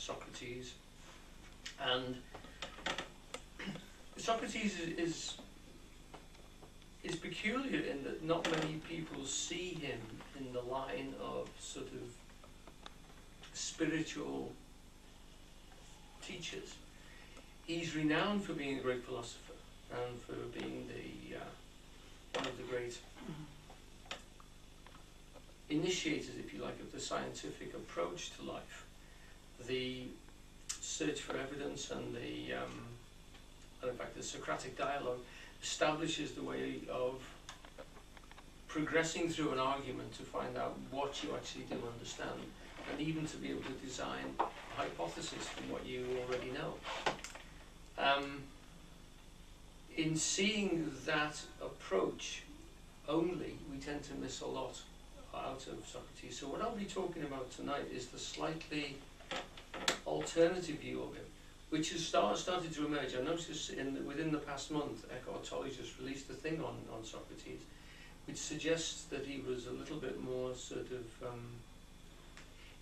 Socrates. And Socrates is peculiar in that not many people see him in the line of sort of spiritual teachers. He's renowned for being a great philosopher and for being the one of the great initiators, if you like, of the scientific approach to life, the search for evidence, and in fact the Socratic dialogue establishes the way of progressing through an argument to find out what you actually do understand, and even to be able to design a hypothesis from what you already know. In seeing that approach only, we tend to miss a lot out of Socrates. So what I'll be talking about tonight is the slightly alternative view of him, which has started to emerge. I noticed within the past month, Eckhart Tolle just released a thing on Socrates, which suggests that he was a little bit more sort of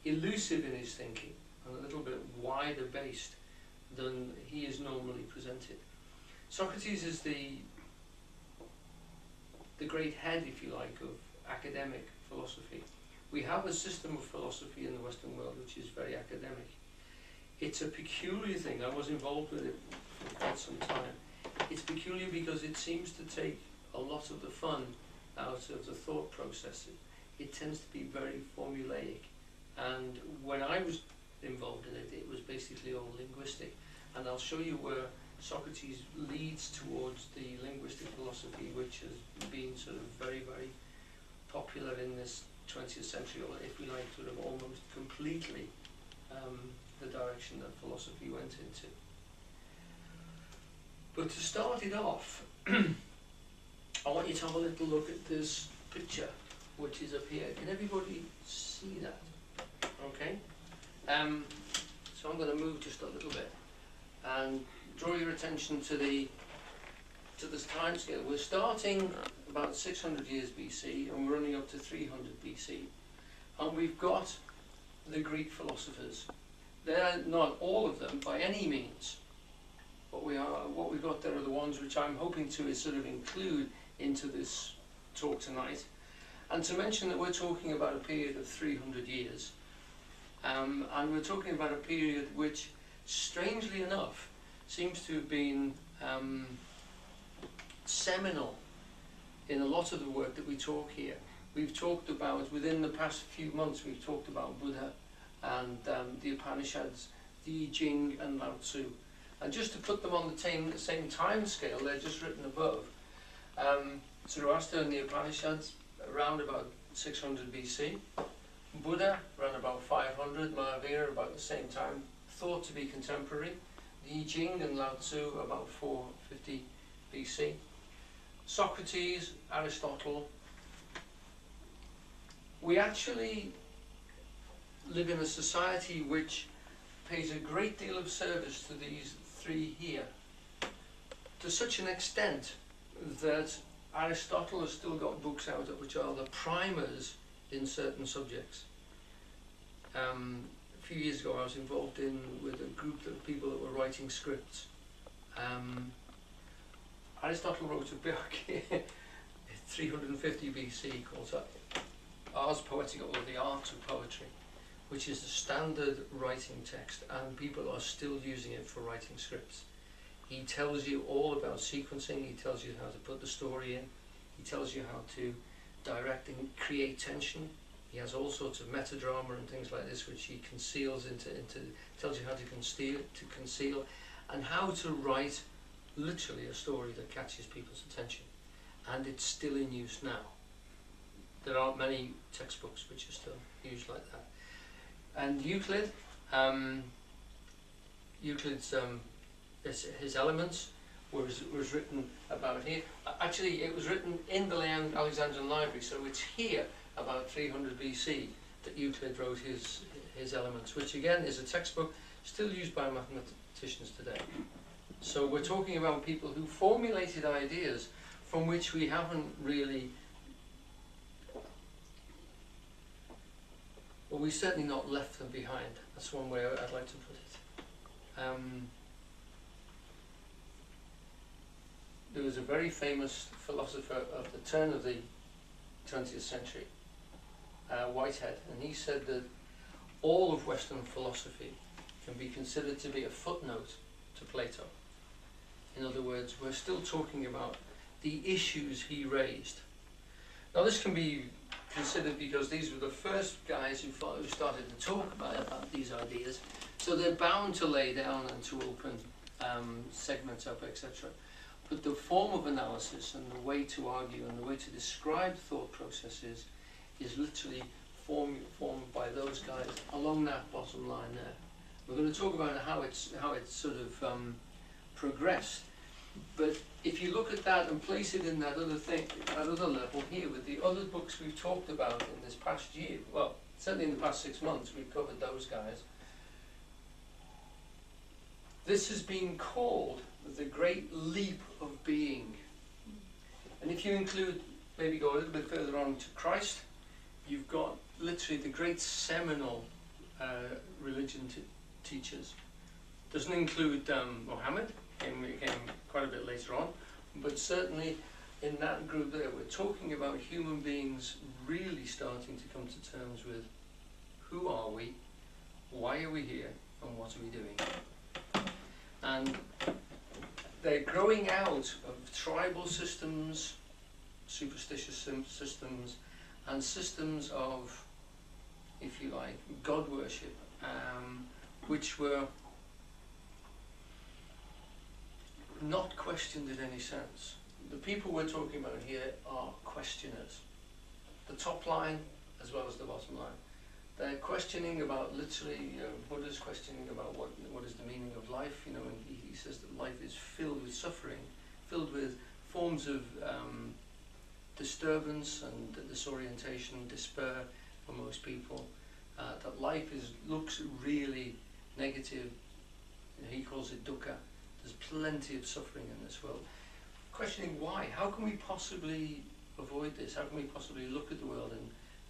elusive in his thinking, and a little bit wider based than he is normally presented. Socrates is the great head, if you like, of academic philosophy. We have a system of philosophy in the Western world which is very academic. It's a peculiar thing. I was involved with it for quite some time. It's peculiar because it seems to take a lot of the fun out of the thought process. It tends to be very formulaic. And when I was involved in it, it was basically all linguistic. And I'll show you where Socrates leads towards the linguistic philosophy, which has been sort of very, very popular in this 20th century, or if we like, sort of almost completely the direction that philosophy went into. But to start it off, I want you to have a little look at this picture, which is up here. Can everybody see that? Okay. So I'm going to move just a little bit and draw your attention to this time scale. We're starting about 600 years BC and we're running up to 300 BC, and we've got the Greek philosophers. They're not all of them by any means, but what we've got there are the ones which I'm hoping to sort of include into this talk tonight, and to mention that we're talking about a period of 300 years, and we're talking about a period which, strangely enough, seems to have been seminal in a lot of the work that we talk here. We've talked about, within the past few months, we've talked about Buddha and the Upanishads, the I Ching and Lao Tzu. And just to put them on the same time scale, they're just written above. Zoroaster and the Upanishads, around about 600 BC. Buddha, around about 500. Mahavira, about the same time, thought to be contemporary. The I Ching and Lao Tzu, about 450 BC. Socrates, Aristotle. We actually live in a society which pays a great deal of service to these three here, to such an extent that Aristotle has still got books out which are the primers in certain subjects. A few years ago I was involved with a group of people that were writing scripts. Aristotle wrote a book 350 BC called Ars Poetica, or the Art of Poetry, which is the standard writing text, and people are still using it for writing scripts. He tells you all about sequencing, he tells you how to put the story in, he tells you how to direct and create tension. He has all sorts of metadrama and things like this which he conceals tells you how to conceal, and how to write literally a story that catches people's attention. And it's still in use now. There aren't many textbooks which are still used like that. And Euclid, Euclid's his Elements was written about here. Actually, it was written in the Alexandrian Library, so it's here about 300 BC that Euclid wrote his Elements, which again is a textbook still used by mathematicians today. So we're talking about people who formulated ideas from which we haven't really, well, we've certainly not left them behind. That's one way I'd like to put it. There was a very famous philosopher of the turn of the 20th century, Whitehead, and he said that all of Western philosophy can be considered to be a footnote to Plato. In other words, we're still talking about the issues he raised. Now this can be considered because these were the first guys who started to talk about these ideas, so they're bound to lay down and to open segments up, etc. But the form of analysis and the way to argue and the way to describe thought processes is literally formed by those guys along that bottom line there. We're going to talk about how it's sort of progressed. But if you look at that and place it in that other level here with the other books we've talked about in this past year, well, certainly in the past 6 months we've covered those guys. This has been called the great leap of being. And if you include, maybe go a little bit further on to Christ, you've got literally the great seminal religion teachers. Doesn't include Muhammad, he came quite a bit later on, but certainly in that group there we're talking about human beings really starting to come to terms with who are we, why are we here, and what are we doing. And they're growing out of tribal systems, superstitious systems, and systems of, if you like, God worship, which were not questioned in any sense. The people we're talking about here are questioners. The top line as well as the bottom line. They're questioning about literally, Buddha's questioning about what is the meaning of life, and he says that life is filled with suffering, filled with forms of disturbance and disorientation, despair for most people, that life looks really negative. He calls it dukkha. There's plenty of suffering in this world. Questioning why? How can we possibly avoid this? How can we possibly look at the world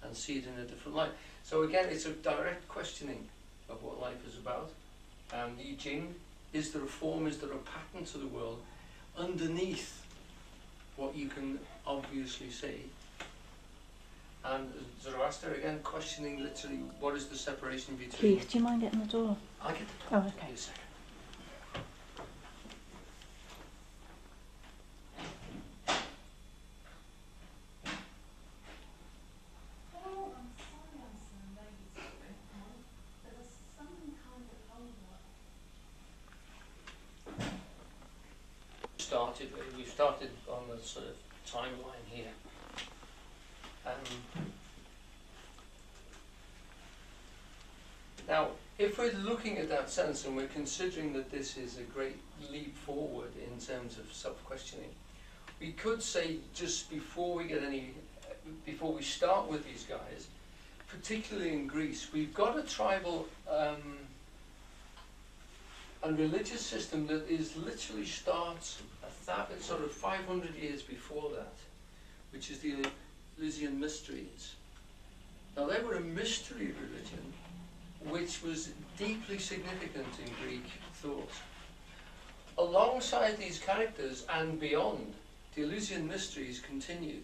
and see it in a different light? So again, it's a direct questioning of what life is about. The I Ching, is there a form, is there a pattern to the world underneath what you can obviously see? And Zoroaster, again, questioning literally what is the separation between... Keith, do you mind getting the door? I'll get the door. Oh, okay. Give me a second. We've started on the sort of timeline here. Now, if we're looking at that sense and we're considering that this is a great leap forward in terms of self-questioning, we could say just before we start with these guys, particularly in Greece, we've got a tribal and religious system that is literally starts sort of 500 years before that, which is the Eleusinian Mysteries. Now they were a mystery religion which was deeply significant in Greek thought. Alongside these characters and beyond, the Eleusinian Mysteries continued,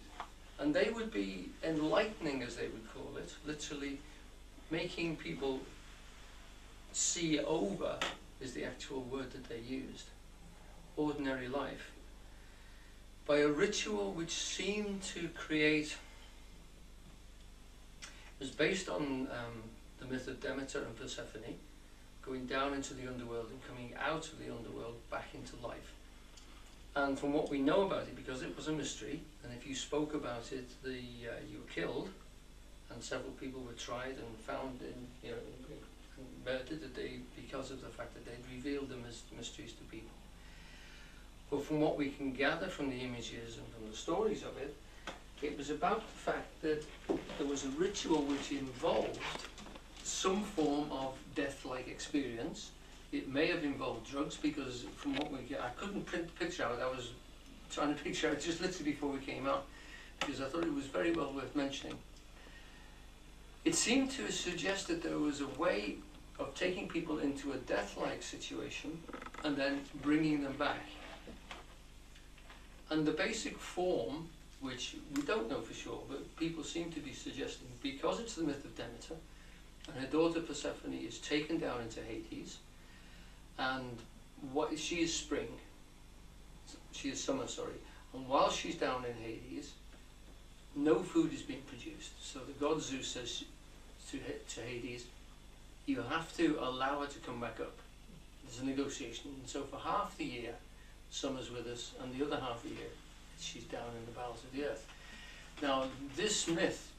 and they would be enlightening, as they would call it, literally making people see over, is the actual word that they used, ordinary life, by a ritual which seemed to create, it was based on the myth of Demeter and Persephone, going down into the underworld and coming out of the underworld back into life. And from what we know about it, because it was a mystery, and if you spoke about it, you were killed, and several people were tried and found in, murdered because of the fact that they'd revealed the mysteries to people. But from what we can gather from the images and from the stories of it, it was about the fact that there was a ritual which involved some form of death-like experience. It may have involved drugs, because from what we get, I couldn't print the picture out. I was trying to picture it just literally before we came out, because I thought it was very well worth mentioning. It seemed to suggest that there was a way of taking people into a death-like situation and then bringing them back. And the basic form, which we don't know for sure, but people seem to be suggesting, because it's the myth of Demeter, and her daughter Persephone is taken down into Hades, and she is spring, she is summer, sorry, and while she's down in Hades, no food is being produced. So the god Zeus says to Hades, you have to allow her to come back up. There's a negotiation. And so for half the year, summer's with us, and the other half of the year, she's down in the bowels of the earth. Now, this myth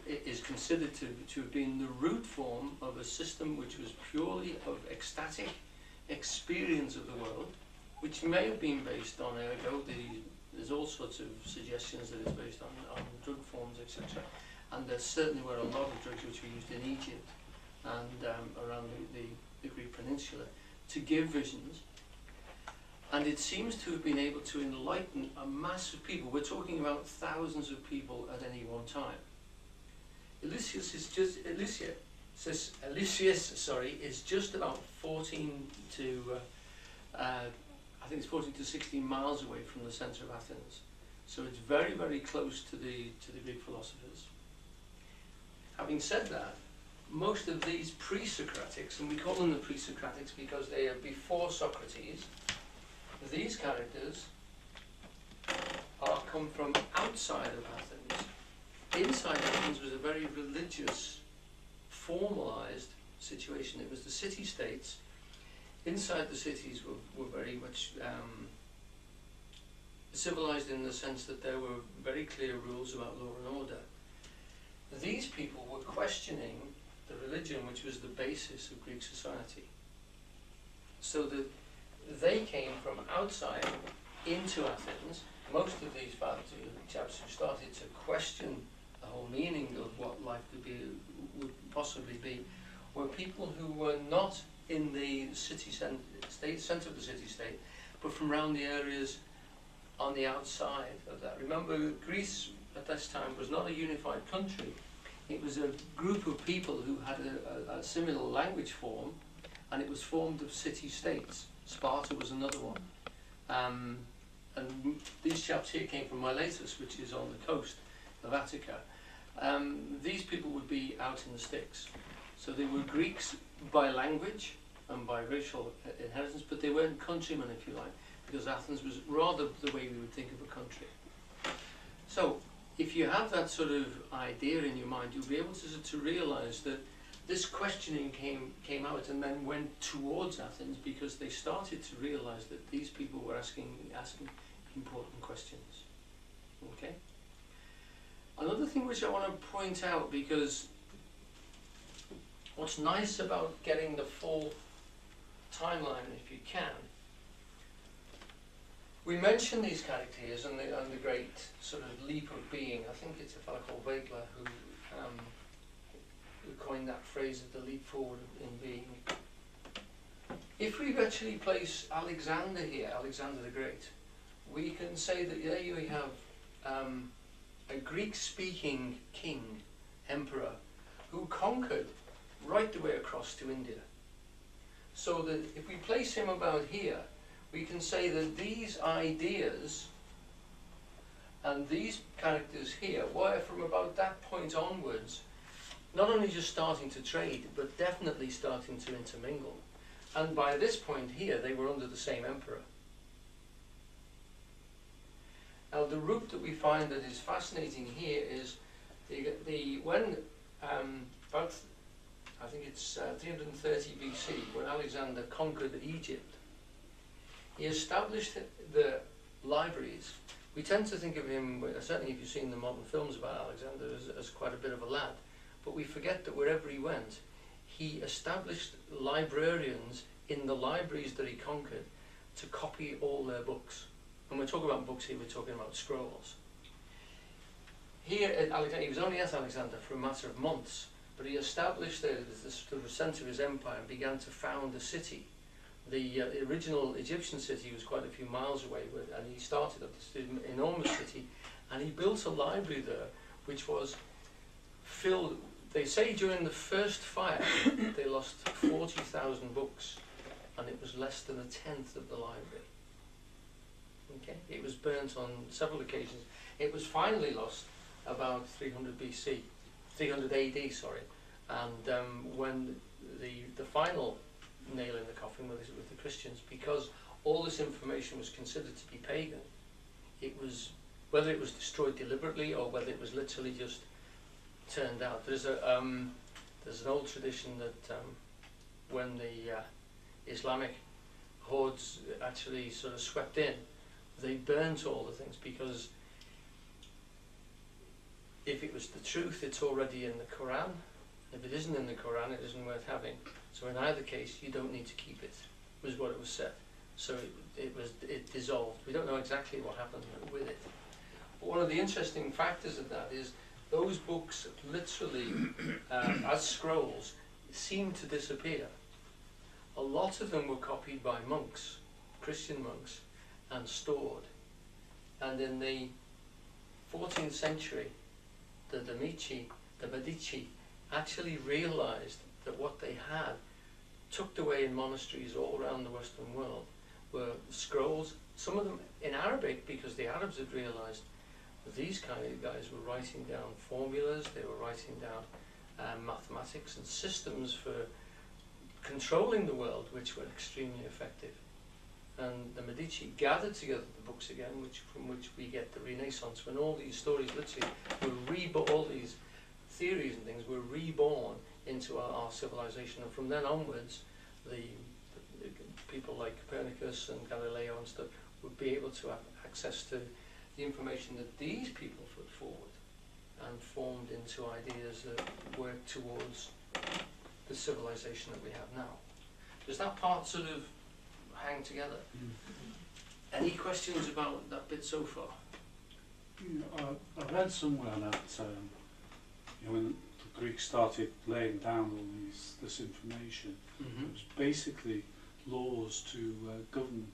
is considered to have been the root form of a system which was purely of ecstatic experience of the world, which may have been based on ergo. There's all sorts of suggestions that it's based on drug forms, etc. And there certainly were a lot of drugs which were used in Egypt and around the Greek peninsula to give visions. And it seems to have been able to enlighten a mass of people. We're talking about thousands of people at any one time. Elysius is just about 14 to I think it's 14 to 16 miles away from the centre of Athens. So it's very, very close to the Greek philosophers. Having said that, most of these pre-Socratics, and we call them the pre-Socratics because they are before Socrates, these characters come from outside of Athens. Inside Athens was a very religious, formalized situation. It was the city-states. Inside the cities were very much civilized in the sense that there were very clear rules about law and order. These people were questioning the religion which was the basis of Greek society. So that they came from outside into Athens. Most of these chaps who started to question the whole meaning of what life would possibly be were people who were not in the centre of the city-state, but from around the areas on the outside of that. Remember, Greece at this time was not a unified country. It was a group of people who had a similar language form, and it was formed of city-states. Sparta was another one. And these chaps here came from Miletus, which is on the coast of Attica. These people would be out in the sticks. So they were Greeks by language and by racial inheritance, but they weren't countrymen, if you like, because Athens was rather the way we would think of a country. So if you have that sort of idea in your mind, you'll be able to realise that this questioning came out and then went towards Athens because they started to realise that these people were asking important questions. Okay? Another thing which I want to point out, because what's nice about getting the full timeline, if you can, we mentioned these characters and the great sort of leap of being. I think it's a fellow called Wegeler who coined that phrase of the leap forward in being. If we actually place Alexander here, Alexander the Great, we can say that there you have a Greek-speaking king, emperor, who conquered right the way across to India. So that if we place him about here, we can say that these ideas and these characters here were from about that point onwards not only just starting to trade, but definitely starting to intermingle. And by this point here, they were under the same emperor. Now, the route that we find that is fascinating here is when about, I think it's 330 BC, when Alexander conquered Egypt, he established the libraries. We tend to think of him, certainly if you've seen the modern films about Alexander, as quite a bit of a lad. But we forget that wherever he went, he established librarians in the libraries that he conquered to copy all their books. When we're talking about books here, we're talking about scrolls. Here at Alexander, he was only at Alexander for a matter of months, but he established the centre of his empire and began to found a city. The original Egyptian city was quite a few miles away, and he started up this enormous city, and he built a library there which was filled They say during the first fire they lost 40,000 books, and it was less than a tenth of the library. Okay, it was burnt on several occasions. It was finally lost about 300 BC, 300 AD, sorry, and when the final nail in the coffin was with the Christians, because all this information was considered to be pagan. It was, whether it was destroyed deliberately or whether it was literally just turned out. There's an old tradition that when the Islamic hordes actually sort of swept in, they burnt all the things, because if it was the truth, it's already in the Quran. If it isn't in the Quran, it isn't worth having. So in either case, you don't need to keep it, was what it was said. So it dissolved. We don't know exactly what happened with it. But one of the interesting factors of that is those books literally, as scrolls, seem to disappear. A lot of them were copied by monks, Christian monks, and stored. And in the 14th century, the Medici actually realized that what they had tucked away in monasteries all around the Western world were scrolls, some of them in Arabic, because the Arabs had realized that these kind of guys were writing down formulas, they were writing down mathematics and systems for controlling the world, which were extremely effective. And the Medici gathered together the books again, from which we get the Renaissance, when all these stories literally were reborn, all these theories and things were reborn into our civilization. And from then onwards, the people like Copernicus and Galileo and stuff would be able to have access to the information that these people put forward and formed into ideas that work towards the civilization that we have now. Does that part sort of hang together? Any questions about that bit so far? I read somewhere that when the Greeks started laying down all this information, it was basically laws to govern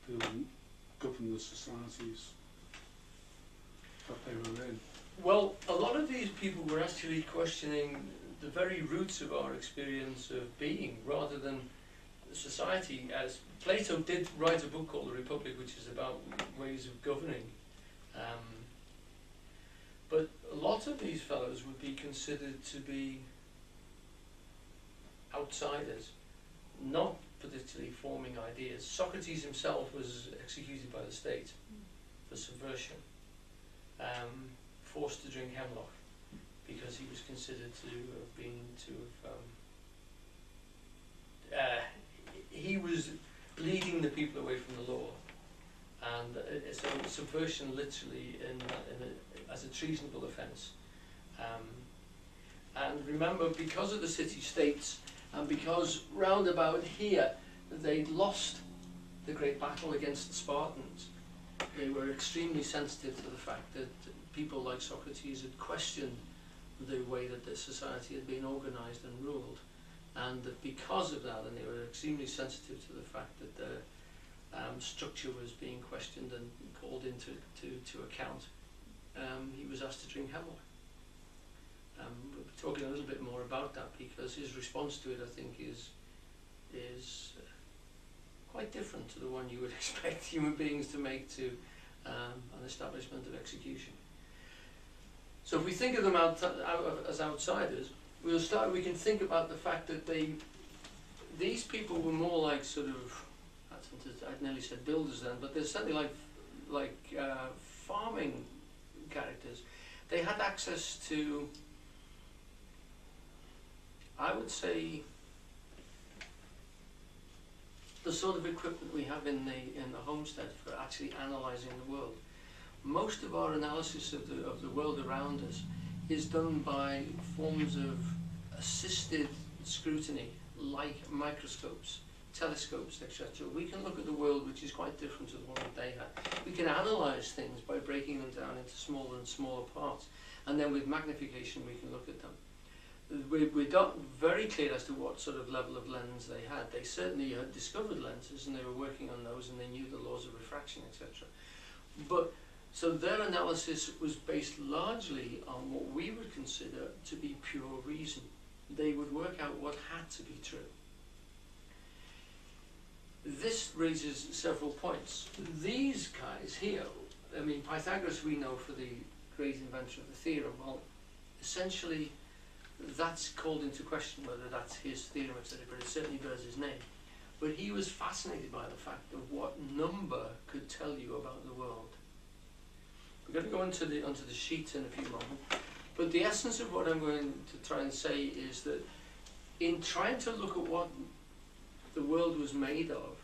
the societies that they were in. Well, a lot of these people were actually questioning the very roots of our experience of being, rather than society. As Plato did write a book called The Republic, which is about ways of governing. But a lot of these fellows would be considered to be outsiders, not particularly forming ideas. Socrates himself was executed by the state for subversion, forced to drink hemlock because he was considered to have been he was leading the people away from the law, and so subversion literally as a treasonable offence. And remember, because of the city-states, and because round about here they'd lost the great battle against the Spartans, they were extremely sensitive to the fact that people like Socrates had questioned the way that the society had been organised and ruled, and that because of that, and they were extremely sensitive to the fact that the structure was being questioned and called into to account, he was asked to drink hemlock. We'll be talking a little bit more about that, because his response to it, I think, is quite different to the one you would expect human beings to make to an establishment of execution. So if we think of them as outsiders, we can think about the fact that these people were more like sort of, I'd nearly said builders then, but they're certainly like farming characters. They had access to, I would say, the sort of equipment we have in the homestead for actually analysing the world. Most of our analysis of the world around us is done by forms of assisted scrutiny, like microscopes, telescopes, etc. We can look at the world which is quite different to the one that they had. We can analyse things by breaking them down into smaller and smaller parts, and then with magnification we can look at them. We're not very clear as to what sort of level of lens they had. They certainly had discovered lenses, and they were working on those, and they knew the laws of refraction, etc. But So their analysis was based largely on what we would consider to be pure reason. They would work out what had to be true. This raises several points. These guys here, I mean, Pythagoras we know for the great inventor of the theorem. Well, essentially, that's called into question whether that's his theorem, etc., but it certainly bears his name. But he was fascinated by the fact of what number could tell you about the world. We're going to go onto the sheet in a few moments, but the essence of what I'm going to try and say is that in trying to look at what the world was made of,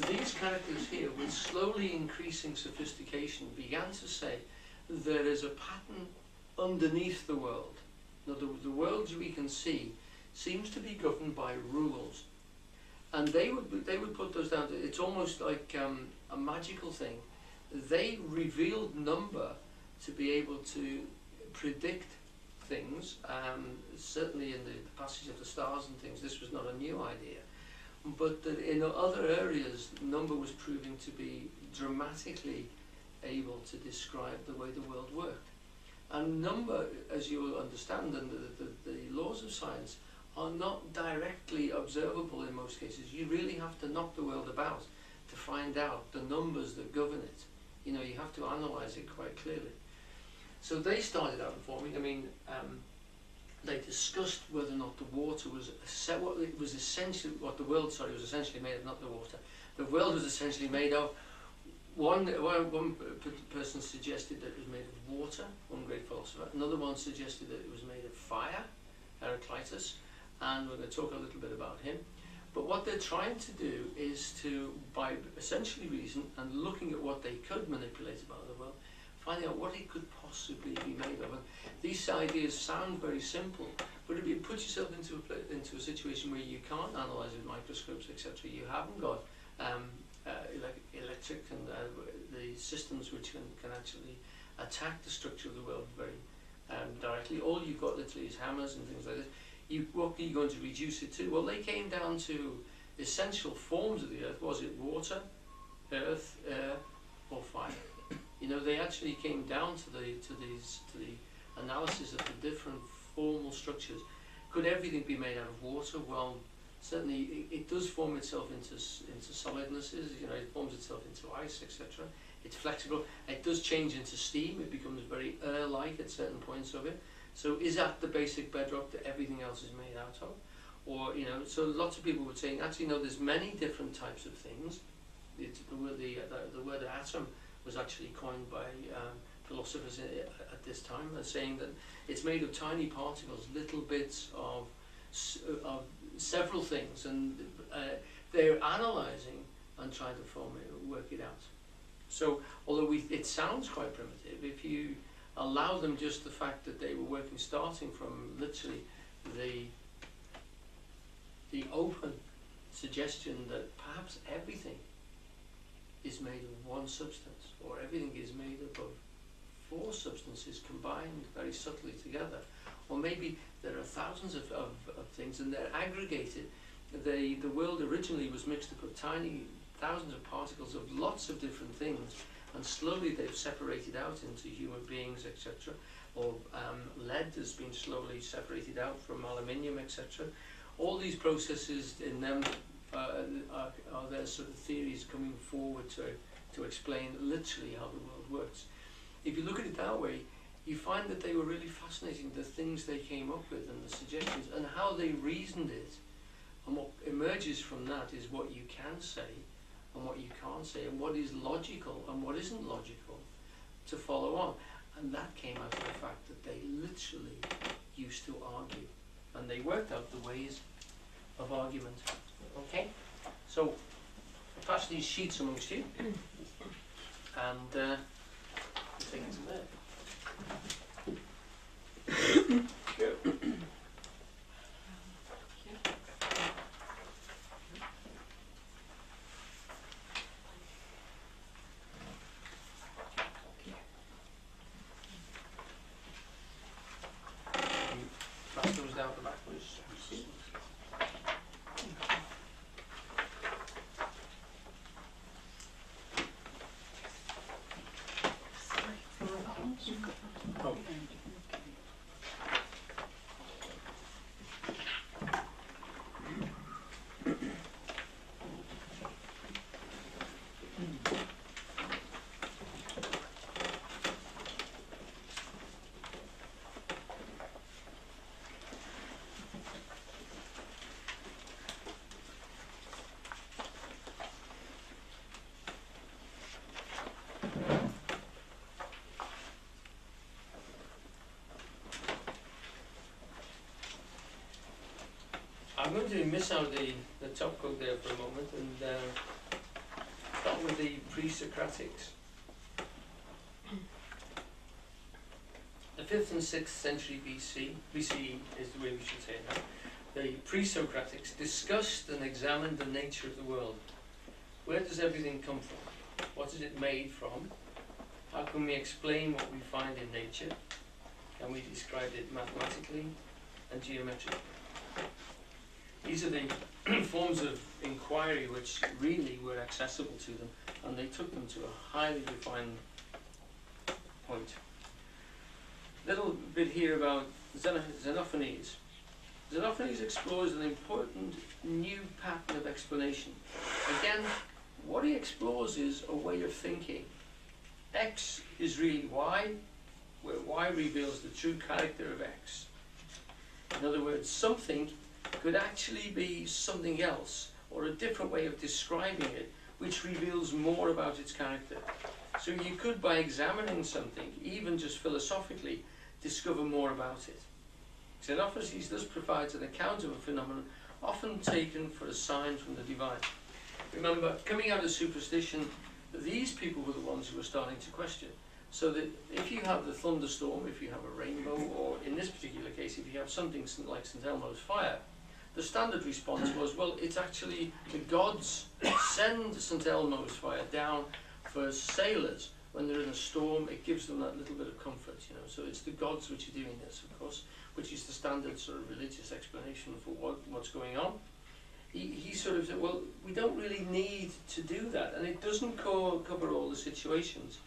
these characters here, with slowly increasing sophistication, began to say there is a pattern underneath the world. Now, the world we can see seems to be governed by rules, and they would put those down to, it's almost like a magical thing. They revealed number to be able to predict things. Certainly in the passage of the stars and things, this was not a new idea. But that in other areas, number was proving to be dramatically able to describe the way the world worked. And number, as you will understand, and the laws of science are not directly observable in most cases. You really have to knock the world about to find out the numbers that govern it. You know, you have to analyse it quite clearly. So they started out informing. I mean, they discussed whether or not the water was what the world was essentially made of, not the water. The world was essentially made of. One person suggested that it was made of water, one great philosopher. Another one suggested that it was made of fire, Heraclitus, and we're going to talk a little bit about him. But what they're trying to do is to, by essentially reason and looking at what they could manipulate about the world, finding out what it could possibly be made of. And these ideas sound very simple, but if you put yourself into a situation where you can't analyse with microscopes, etc., you haven't got electric and the systems which can actually attack the structure of the world very directly. All you've got literally is hammers and things like this. What are you going to reduce it to? Well, they came down to essential forms of the earth. Was it water, earth, air, or fire? You know, they actually came down to the analysis of the different formal structures. Could everything be made out of water? Well, certainly it does form itself into solidnesses. You know, it forms itself into ice, etc. It's flexible. It does change into steam. It becomes very air-like at certain points of it. So is that the basic bedrock that everything else is made out of? Or, you know, so lots of people were saying, actually, no, there's many different types of things. The word atom was actually coined by philosophers at this time, saying that it's made of tiny particles, little bits of several things, and they're analysing and trying to work it out. So, although it sounds quite primitive, if you allow them just the fact that they were working, starting from literally the open suggestion that perhaps everything is made of one substance, or everything is made up of four substances combined very subtly together, or maybe there are thousands of things and they're aggregated. The world originally was mixed up of tiny thousands of particles of lots of different things, and slowly they've separated out into human beings, etc. Or lead has been slowly separated out from aluminium, etc. All these processes in them are their sort of theories coming forward to explain literally how the world works. If you look at it that way, you find that they were really fascinating, the things they came up with and the suggestions and how they reasoned it. And what emerges from that is what you can say and what you can't say, and what is logical and what isn't logical to follow on. And that came out of the fact that they literally used to argue, and they worked out the ways of argument. Okay? So, I'll pass these sheets amongst you, and we'll take it from there. Go. Pass those down the back, please. to miss out the top coat there for a moment and start with the pre-Socratics. The 5th and 6th century BCE is the way we should say it now. The pre-Socratics discussed and examined the nature of the world. Where does everything come from? What is it made from? How can we explain what we find in nature? Can we describe it mathematically and geometrically? These are the forms of inquiry which really were accessible to them, and they took them to a highly refined point. Little bit here about Xenophanes. Xenophanes explores an important new pattern of explanation. Again, what he explores is a way of thinking. X is really Y, where Y reveals the true character of X. In other words, something could actually be something else, or a different way of describing it, which reveals more about its character. So you could, by examining something, even just philosophically, discover more about it. Xenophanes thus provides an account of a phenomenon often taken for a sign from the divine. Remember, coming out of superstition, these people were the ones who were starting to question. So that if you have the thunderstorm, if you have a rainbow, or in this particular case, if you have something like St. Elmo's fire, the standard response was, well, it's actually the gods send St. Elmo's fire down for sailors. When they're in a storm, it gives them that little bit of comfort, you know. So it's the gods which are doing this, of course, which is the standard sort of religious explanation for what's going on. He sort of said, well, we don't really need to do that, and it doesn't cover all the situations,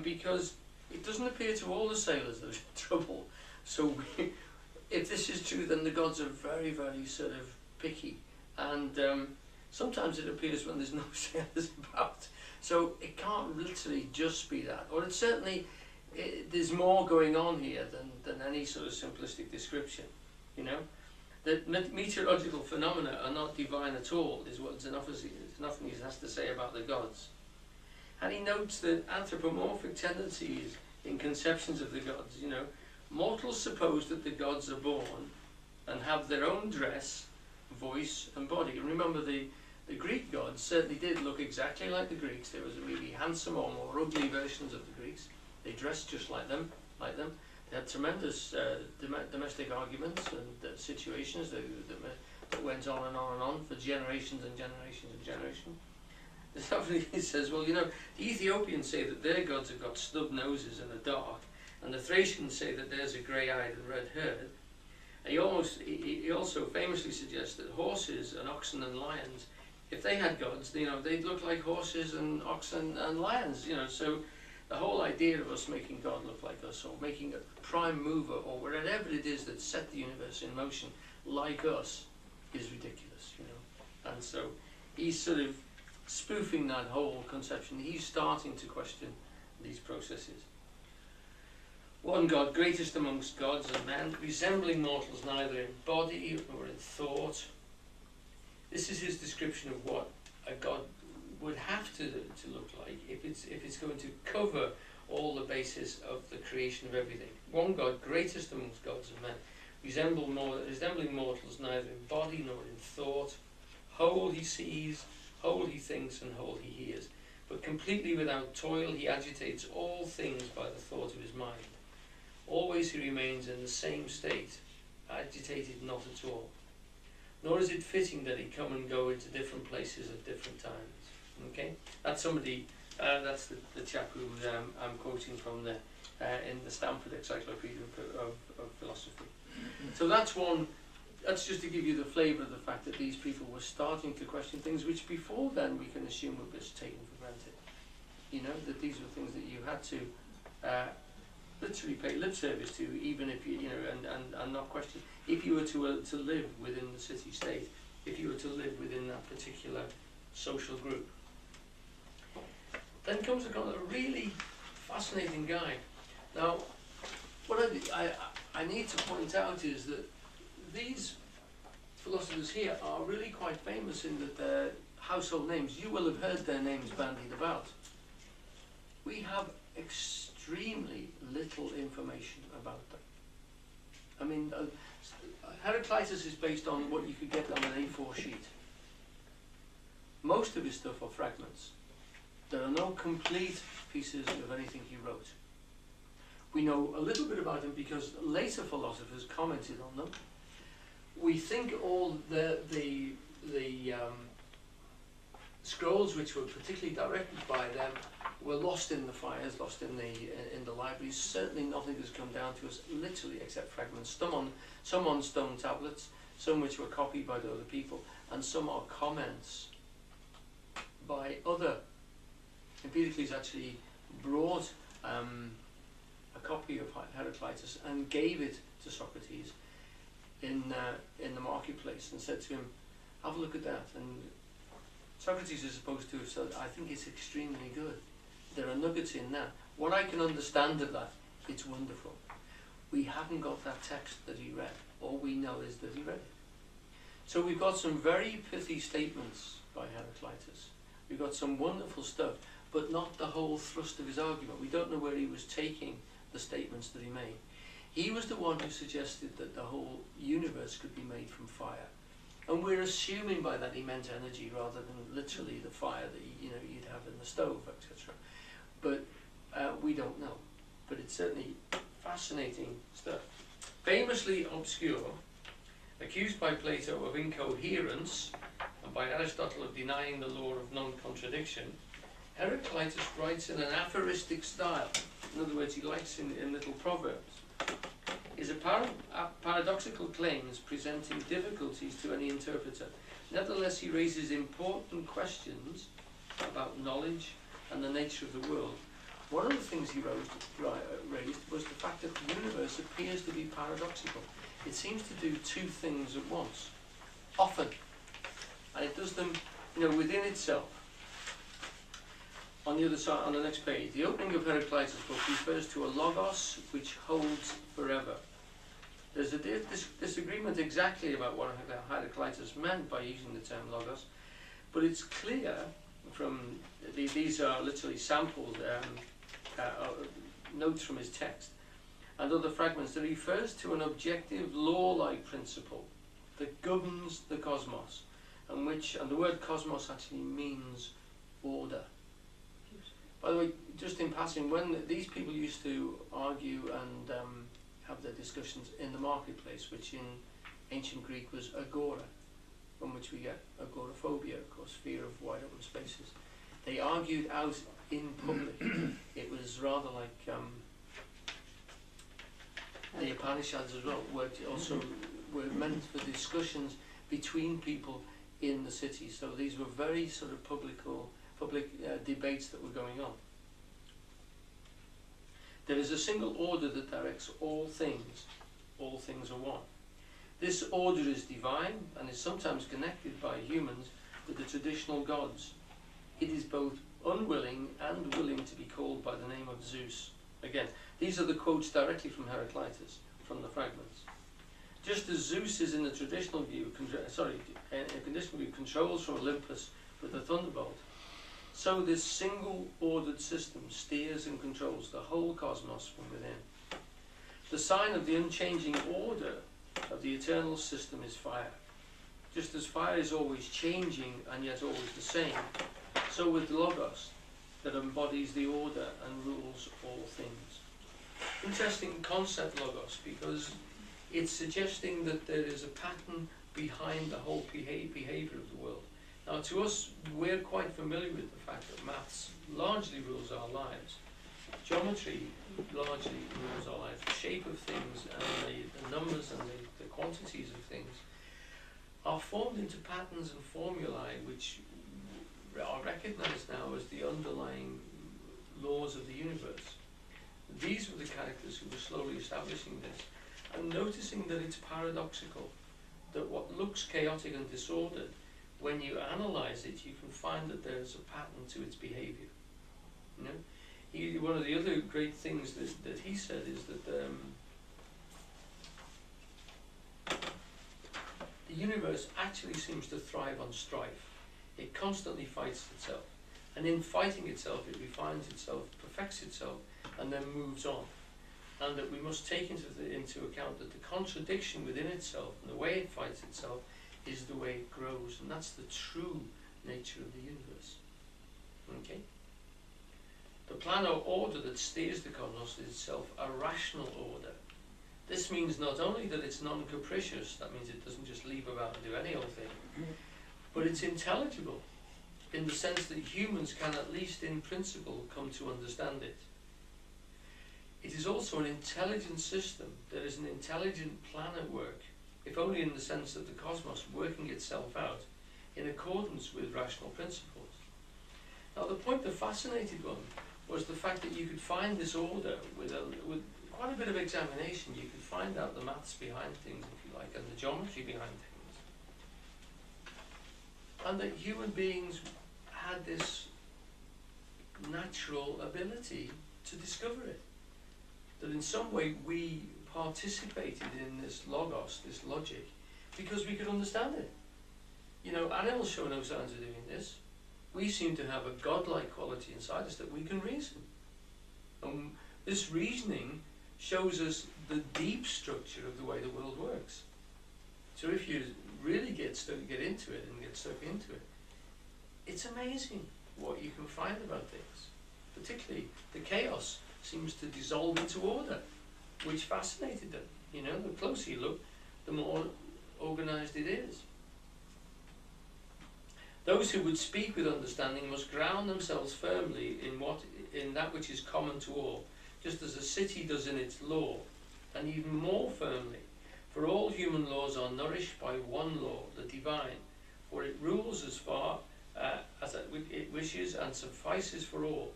because it doesn't appear to all the sailors that are in trouble. So if this is true, then the gods are very, very sort of picky, and sometimes it appears when there's no sailors about. So it can't literally just be that, or it's certainly, there's more going on here than any sort of simplistic description, you know. That meteorological phenomena are not divine at all, is what Xenophanes has to say about the gods. And he notes that anthropomorphic tendencies in conceptions of the gods, you know, mortals suppose that the gods are born and have their own dress, voice and body. And remember, the Greek gods certainly did look exactly like the Greeks. There was really handsome or more ugly versions of the Greeks. They dressed just like them. They had tremendous domestic arguments and situations that went on and on and on for generations and generations and generations. He says, well, you know, the Ethiopians say that their gods have got snub noses and are dark, and the Thracians say that theirs are grey-eyed and red-haired. He also famously suggests that horses and oxen and lions, if they had gods, you know, they'd look like horses and oxen and lions, you know. So the whole idea of us making God look like us, or making a prime mover, or whatever it is that set the universe in motion like us, is ridiculous, you know. And so he's sort of spoofing that whole conception. He's starting to question these processes. One God, greatest amongst gods and men, resembling mortals neither in body nor in thought. This is his description of what a God would have to look like if it's going to cover all the basis of the creation of everything. One God, greatest amongst gods and men, resembling mortals neither in body nor in thought. Whole he sees, whole he thinks, and whole he hears. But completely without toil he agitates all things by the thought of his mind. Always he remains in the same state, agitated not at all. Nor is it fitting that he come and go into different places at different times. Okay, that's somebody. That's the chap who I'm quoting from in the Stanford Encyclopedia of Philosophy. So that's one. That's just to give you the flavour of the fact that these people were starting to question things which before then we can assume were just taken for granted. You know, that these were things that you had to literally pay lip service to, even if you and not question. If you were to live within the city-state, if you were to live within that particular social group. Then comes a really fascinating guy. Now, what I need to point out is that these philosophers here are really quite famous in that they're household names. You will have heard their names bandied about. We have extremely little information about them. I mean, Heraclitus is based on what you could get on an A4 sheet. Most of his stuff are fragments. There are no complete pieces of anything he wrote. We know a little bit about him because later philosophers commented on them. We think all the scrolls which were particularly directed by them were lost in the fires, lost in the libraries. Certainly nothing has come down to us, literally, except fragments. Some on stone tablets, some which were copied by other people, and some are comments by other. Empedocles actually brought a copy of Heraclitus and gave it to Socrates in the marketplace and said to him, "Have a look at that." And Socrates is supposed to have said, "I think it's extremely good. There are nuggets in that. What I can understand of that, it's wonderful." We haven't got that text that he read. All we know is that he read it. So we've got some very pithy statements by Heraclitus. We've got some wonderful stuff, but not the whole thrust of his argument. We don't know where he was taking the statements that he made. He was the one who suggested that the whole universe could be made from fire. And we're assuming by that he meant energy rather than literally the fire that you'd have in the stove, etc. But we don't know. But it's certainly fascinating stuff. Famously obscure, accused by Plato of incoherence and by Aristotle of denying the law of non-contradiction, Heraclitus writes in an aphoristic style. In other words, he writes in little proverbs. His paradoxical claims presenting difficulties to any interpreter. Nevertheless, he raises important questions about knowledge and the nature of the world. One of the things he raised was the fact that the universe appears to be paradoxical. It seems to do two things at once, often, and it does them, within itself. On the other side, on the next page, the opening of Heraclitus' book refers to a logos which holds forever. There's a disagreement exactly about what Heraclitus meant by using the term logos, but it's clear from these are literally sampled notes from his text and other fragments that refers to an objective law-like principle that governs the cosmos, and the word cosmos actually means order. By the way, just in passing, when these people used to argue and have their discussions in the marketplace, which in ancient Greek was agora, from which we get agoraphobia, of course, fear of wide open spaces. They argued out in public. It was rather like the Upanishads as well, were meant for discussions between people in the city. So these were very sort of public debates that were going on. There is a single order that directs all things. All things are one. This order is divine and is sometimes connected by humans with the traditional gods. It is both unwilling and willing to be called by the name of Zeus. Again, these are the quotes directly from Heraclitus, from the fragments. Just as Zeus is in the traditional view, controls from Olympus with the thunderbolt, so this single ordered system steers and controls the whole cosmos from within. The sign of the unchanging order of the eternal system is fire. Just as fire is always changing and yet always the same, so with Logos, that embodies the order and rules all things. Interesting concept, Logos, because it's suggesting that there is a pattern behind the whole behaviour of the world. Now, to us, we're quite familiar with the fact that maths largely rules our lives. Geometry largely rules our lives. The shape of things and the numbers and the quantities of things are formed into patterns and formulae which are recognized now as the underlying laws of the universe. These were the characters who were slowly establishing this and noticing that it's paradoxical, that what looks chaotic and disordered, when you analyze it, you can find that there's a pattern to its behavior. One of the other great things that he said is that the universe actually seems to thrive on strife. It constantly fights itself, and in fighting itself, it refines itself, perfects itself, and then moves on. and that we must take into account that the contradiction within itself and the way it fights itself is the way it grows, and that's the true nature of the universe. Okay? The plan or order that steers the cosmos is itself a rational order. This means not only that it's non-capricious, that means it doesn't just leave about and do any old thing, but it's intelligible, in the sense that humans can, at least in principle, come to understand it. It is also an intelligent system. There is an intelligent plan at work, if only in the sense of the cosmos working itself out in accordance with rational principles. Now, the point that fascinated one was the fact that you could find this order with quite a bit of examination. You could find out the maths behind things, if you like, and the geometry behind things. And that human beings had this natural ability to discover it. That in some way we participated in this logos, this logic, because we could understand it. You know, animals show no signs of doing this. We seem to have a godlike quality inside us that we can reason. And this reasoning shows us the deep structure of the way the world works. So if you really get into it and get stuck into it, it's amazing what you can find about things. Particularly the chaos seems to dissolve into order, which fascinated them. You know, the closer you look, the more organized it is. Those who would speak with understanding must ground themselves firmly in that which is common to all, just as a city does in its law, and even more firmly, for all human laws are nourished by one law, the divine, for it rules as far as it wishes and suffices for all,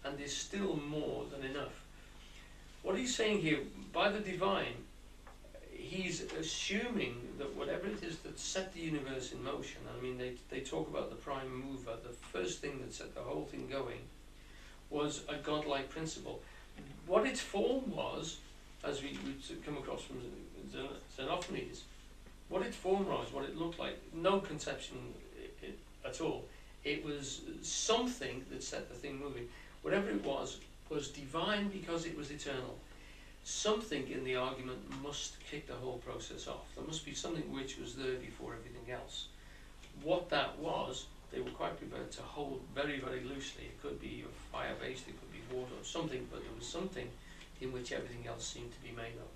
and is still more than enough. What he's saying here, by the divine, he's assuming that whatever it is that set the universe in motion, I mean, they talk about the prime mover, the first thing that set the whole thing going, was a godlike principle. What its form was, as we come across from Xenophanes, what its form was, what it looked like, no conception at all. It was something that set the thing moving. Whatever it was divine because it was eternal. Something in the argument must kick the whole process off. There must be something which was there before everything else. What that was, they were quite prepared to hold very, very loosely. It could be fire-based, it could be water or something, but there was something in which everything else seemed to be made of.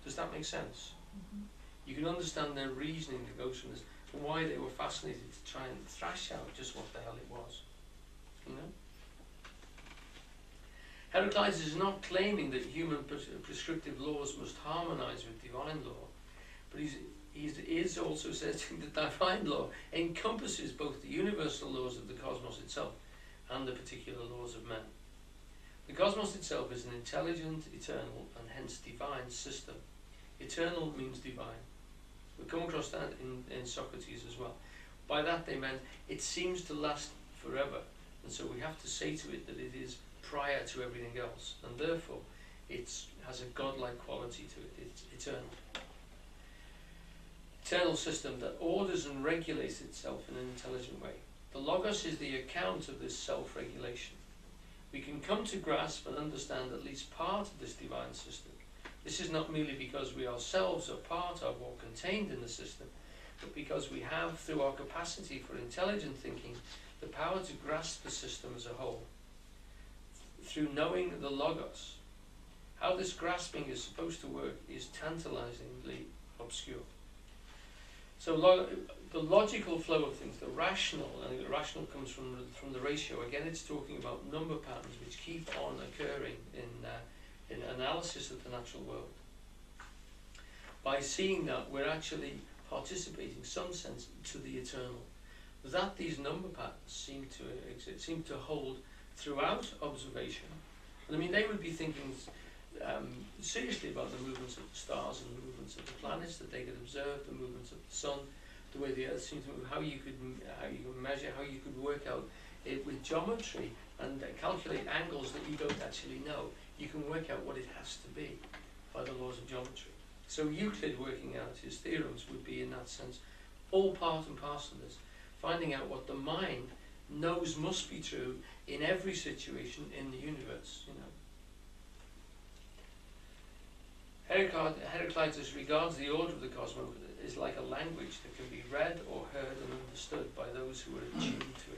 Does that make sense? Mm-hmm. You can understand their reasoning that goes from this, and why they were fascinated to try and thrash out just what the hell it was. You know? Heraclitus is not claiming that human prescriptive laws must harmonize with divine law, but he is also asserting that divine law encompasses both the universal laws of the cosmos itself and the particular laws of men. The cosmos itself is an intelligent, eternal, and hence divine system. Eternal means divine. We come across that in Socrates as well. By that they meant it seems to last forever, and so we have to say to it that it is prior to everything else, and therefore it has a godlike quality to it. It's eternal. Eternal system that orders and regulates itself in an intelligent way. The Logos is the account of this self-regulation. We can come to grasp and understand at least part of this divine system. This is not merely because we ourselves are part of or contained in the system, but because we have, through our capacity for intelligent thinking, the power to grasp the system as a whole. Through knowing the Logos, how this grasping is supposed to work is tantalizingly obscure. So the logical flow of things, the rational, and the rational comes from the ratio. Again, it's talking about number patterns which keep on occurring in analysis of the natural world. By seeing that, we're actually participating, in some sense, to the eternal. That these number patterns seem to hold throughout observation. And I mean, they would be thinking seriously about the movements of the stars and the movements of the planets, that they could observe the movements of the sun, the way the earth seems to move, how you could measure, how you could work out it with geometry and calculate angles that you don't actually know. You can work out what it has to be by the laws of geometry. So Euclid working out his theorems would be, in that sense, all part and parcel of this, finding out what the mind knows must be true in every situation in the universe, you know. Heraclitus regards the order of the cosmos as like a language that can be read or heard and understood by those who are attuned to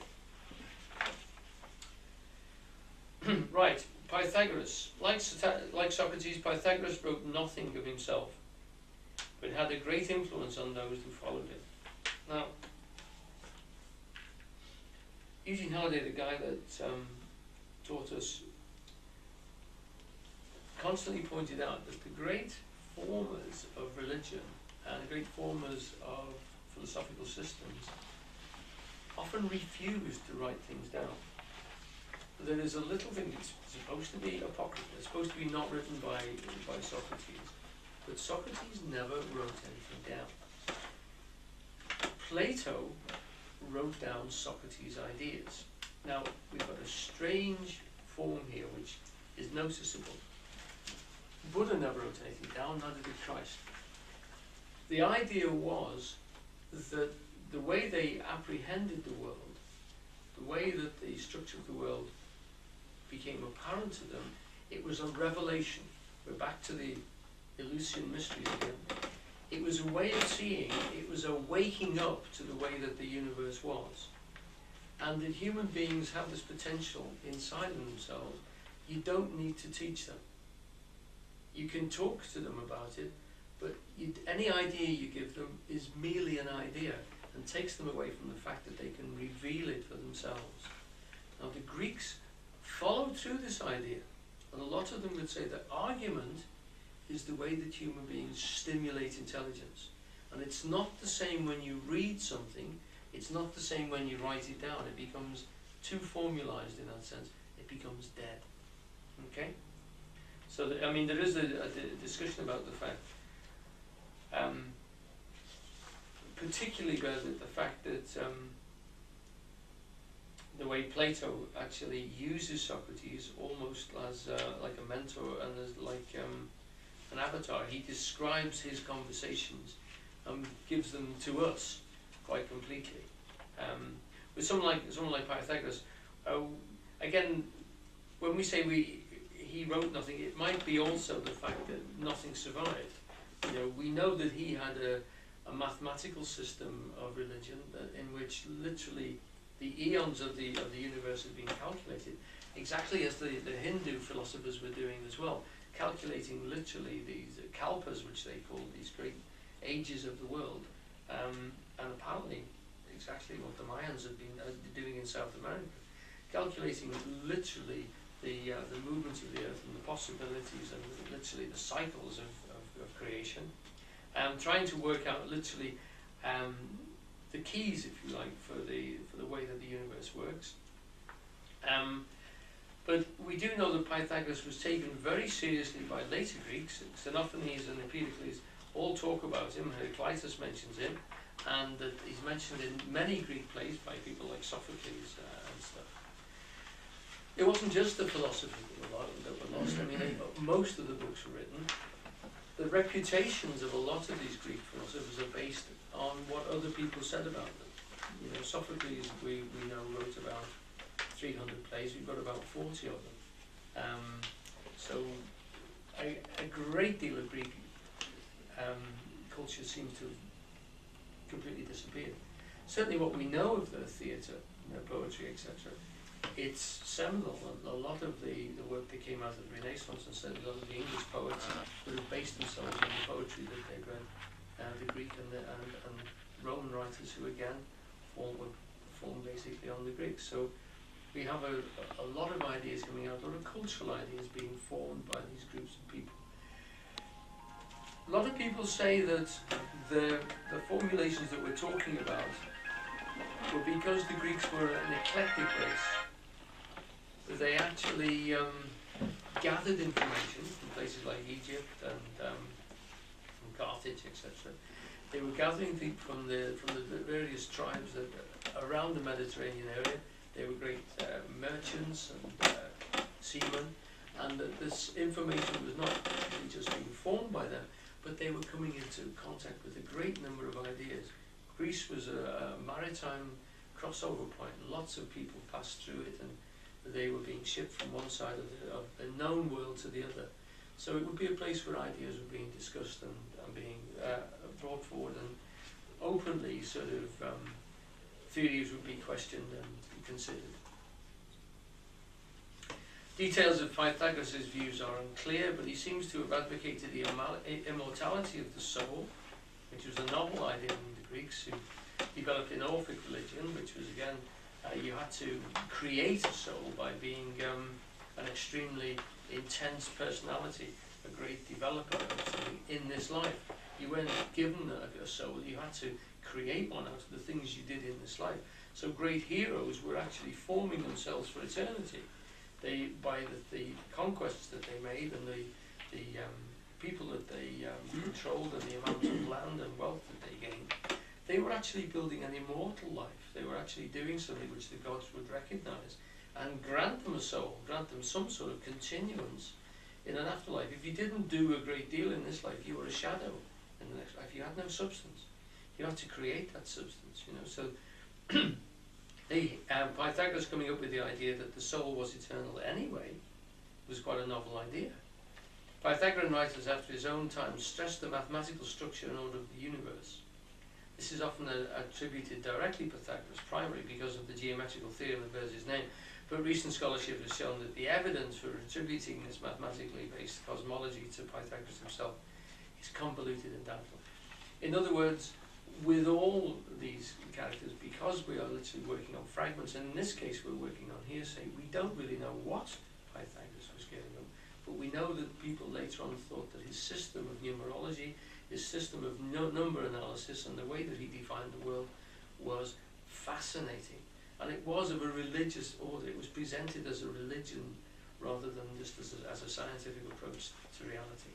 it. Right, Pythagoras. Like Socrates, Pythagoras wrote nothing of himself, but had a great influence on those who followed him. Now, Eugene Halliday, the guy that taught us, constantly pointed out that the great formers of religion and the great formers of philosophical systems often refuse to write things down. There is a little thing that's supposed to be apocryphal, it's supposed to be not written by Socrates, but Socrates never wrote anything down. Plato wrote down Socrates' ideas. Now, we've got a strange form here which is noticeable. Buddha never wrote anything down, neither did Christ. The idea was that the way they apprehended the world, the way that the structure of the world became apparent to them, it was a revelation. We're back to the Eleusinian mysteries again. It was a way of seeing, it was a waking up to the way that the universe was. And that human beings have this potential inside of themselves. You don't need to teach them. You can talk to them about it, but any idea you give them is merely an idea and takes them away from the fact that they can reveal it for themselves. Now the Greeks followed through this idea, and a lot of them would say that argument is the way that human beings stimulate intelligence. And it's not the same when you read something, it's not the same when you write it down. It becomes too formalized in that sense. It becomes dead. Okay? So, I mean, there is a discussion about the fact, particularly about the fact that the way Plato actually uses Socrates almost as like a mentor and as like an avatar. He describes his conversations and gives them to us quite completely. With someone like Pythagoras, again, when we say he wrote nothing, it might be also the fact that nothing survived. You know, we know that he had a mathematical system of religion in which literally the eons of the universe had been calculated, exactly as the Hindu philosophers were doing as well, calculating literally these kalpas, which they call these great ages of the world, and apparently exactly what the Mayans had been doing in South America, calculating literally the movements of the earth and the possibilities and literally the cycles of creation, trying to work out literally the keys, if you like, for the way that the universe works. But we do know that Pythagoras was taken very seriously by later Greeks. Xenophanes and Empedocles all talk about him. Heraclitus mentions him, and that he's mentioned in many Greek plays by people like Socrates and stuff. It wasn't just the philosophy that were lost. I mean, most of the books were written. The reputations of a lot of these Greek philosophers are based on what other people said about them. You know, Socrates, we know, wrote about 300 plays. We've got about 40 of them. So a great deal of Greek culture seems to have completely disappeared. Certainly what we know of their theatre, their poetry, etc., it's seminal. A lot of the work that came out of the Renaissance, and certainly a lot of the English poets would have based themselves on the poetry that they read, the Greek and Roman writers who again formed basically on the Greeks. So we have a lot of ideas coming out, a lot of cultural ideas being formed by these groups of people. A lot of people say that the formulations that we're talking about were because the Greeks were an eclectic race. They actually gathered information from places like Egypt and from Carthage, etc. They were gathering things from the various tribes that around the Mediterranean area. They were great merchants and seamen, and that this information was not really just being formed by them, but they were coming into contact with a great number of ideas. Greece was a maritime crossover point. Lots of people passed through it, and they were being shipped from one side of the known world to the other. So it would be a place where ideas were being discussed and being brought forward, and openly sort of theories would be questioned and considered. Details of Pythagoras' views are unclear, but he seems to have advocated the immortality of the soul, which was a novel idea in the Greeks, who developed an Orphic religion, which was again, you had to create a soul by being an extremely intense personality, a great developer of something in this life. You weren't given a soul, you had to create one out of the things you did in this life. So great heroes were actually forming themselves for eternity. They, by the conquests that they made and the people that they controlled and the amount of land and wealth that they gained, they were actually building an immortal life. They were actually doing something which the gods would recognize and grant them a soul, grant them some sort of continuance in an afterlife. If you didn't do a great deal in this life, you were a shadow in the next life. You had no substance. You had to create that substance, you know. So Pythagoras coming up with the idea that the soul was eternal anyway was quite a novel idea. Pythagorean writers after his own time stressed the mathematical structure and order of the universe. This is often attributed directly to Pythagoras, primarily because of the geometrical theorem that bears his name, but recent scholarship has shown that the evidence for attributing this mathematically based cosmology to Pythagoras himself is convoluted and doubtful. In other words, with all these characters, because we are literally working on fragments, and in this case we're working on hearsay, we don't really know what Pythagoras was getting them, but we know that people later on thought that his system of numerology, his system of number analysis, and the way that he defined the world was fascinating. And it was of a religious order. It was presented as a religion rather than just as a scientific approach to reality.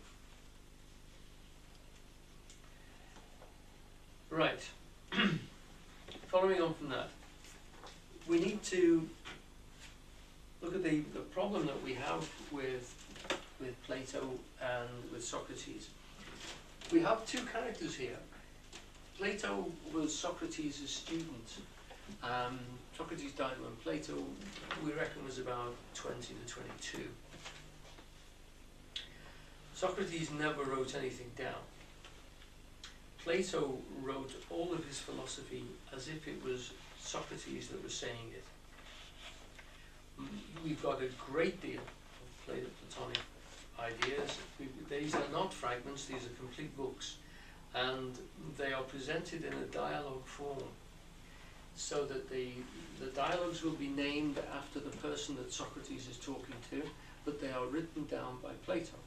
Right. Following on from that, we need to look at the problem that we have with Plato and with Socrates. We have two characters here. Plato was Socrates' student. Socrates died when Plato, we reckon, was about 20 to 22. Socrates never wrote anything down. Plato wrote all of his philosophy as if it was Socrates that was saying it. We've got a great deal of Platonic ideas. These are not fragments, these are complete books, and they are presented in a dialogue form, so that the dialogues will be named after the person that Socrates is talking to, but they are written down by Plato.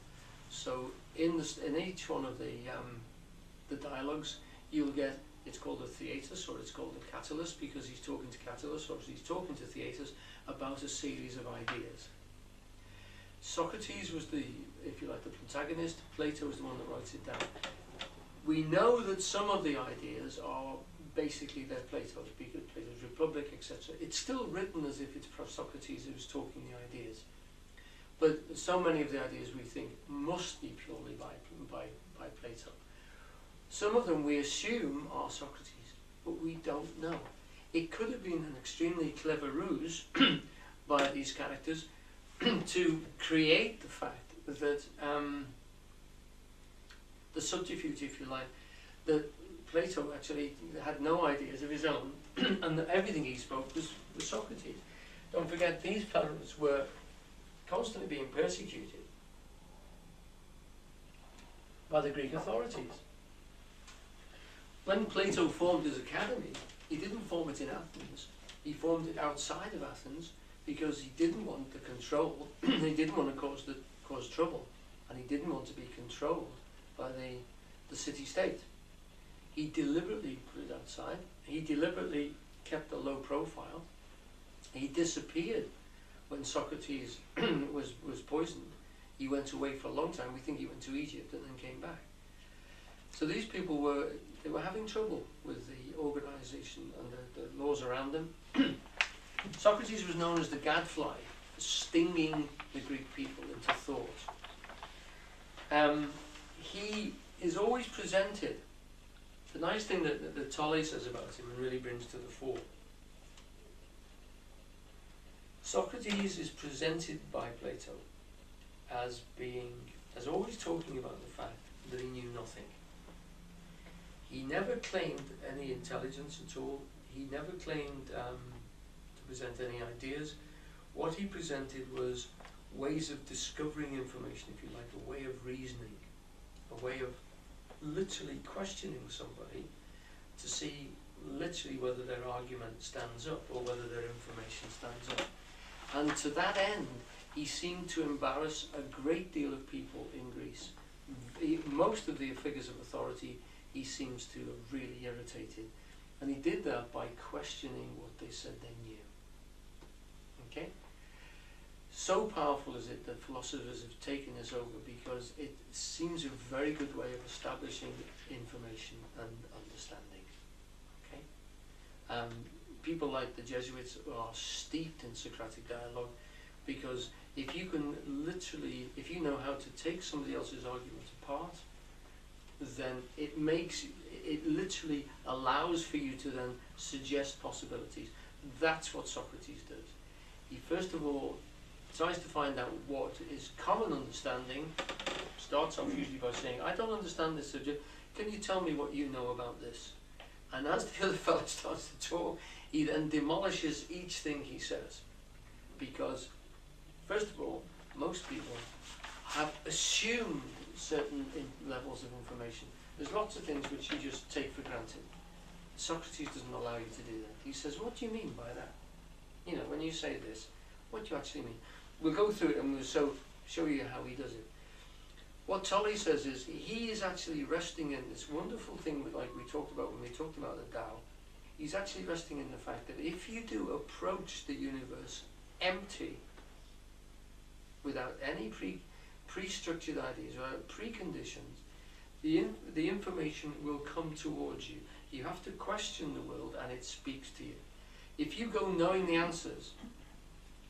So in each one of the dialogues, you'll get, it's called a theatus, or it's called a catalyst, because he's talking to Catullus, or he's talking to Theaetus about a series of ideas. Socrates was the, if you like, the protagonist. Plato is the one that writes it down. We know that some of the ideas are basically they're Plato's, because Plato's Republic, etc. It's still written as if it's Socrates who's talking the ideas. But so many of the ideas we think must be purely by Plato. Some of them we assume are Socrates, but we don't know. It could have been an extremely clever ruse by these characters to create the fact that the subterfuge, if you like, that Plato actually had no ideas of his own, and that everything he spoke was Socrates. Don't forget, these parents were constantly being persecuted by the Greek authorities. When Plato formed his academy, he didn't form it in Athens, he formed it outside of Athens, because he didn't want the control, he didn't want to cause trouble, and he didn't want to be controlled by the city-state. He deliberately put it outside, he deliberately kept a low profile, he disappeared when Socrates was poisoned. He went away for a long time. We think he went to Egypt and then came back. So these people were having trouble with the organization and the laws around them. Socrates was known as the gadfly, stinging the Greek people into thought. He is always presented, the nice thing that Tolle says about him and really brings to the fore, Socrates is presented by Plato as being as always talking about the fact that he knew nothing. He never claimed any intelligence at all. He never claimed to present any ideas. What he presented was ways of discovering information, if you like, a way of reasoning, a way of literally questioning somebody to see literally whether their argument stands up or whether their information stands up. And to that end, he seemed to embarrass a great deal of people in Greece. Most of the figures of authority he seems to have really irritated. And he did that by questioning what they said they knew. Okay? So powerful is it that philosophers have taken this over because it seems a very good way of establishing information and understanding. Okay? People like the Jesuits are steeped in Socratic dialogue because if you can literally, if you know how to take somebody else's argument apart, then it literally allows for you to then suggest possibilities. That's what Socrates does. He first of all tries to find out what is common understanding, starts off usually by saying, I don't understand this subject, can you tell me what you know about this? And as the other fellow starts to talk, he then demolishes each thing he says. Because, first of all, most people have assumed certain levels of information. There's lots of things which you just take for granted. Socrates doesn't allow you to do that. He says, what do you mean by that? You know, when you say this, what do you actually mean? We'll go through it and we'll show you how he does it. What Tully says is, he is actually resting in this wonderful thing like we talked about when we talked about the Tao. He's actually resting in the fact that if you do approach the universe empty, without any pre-structured ideas or preconditions, the information will come towards you. You have to question the world and it speaks to you. If you go knowing the answers,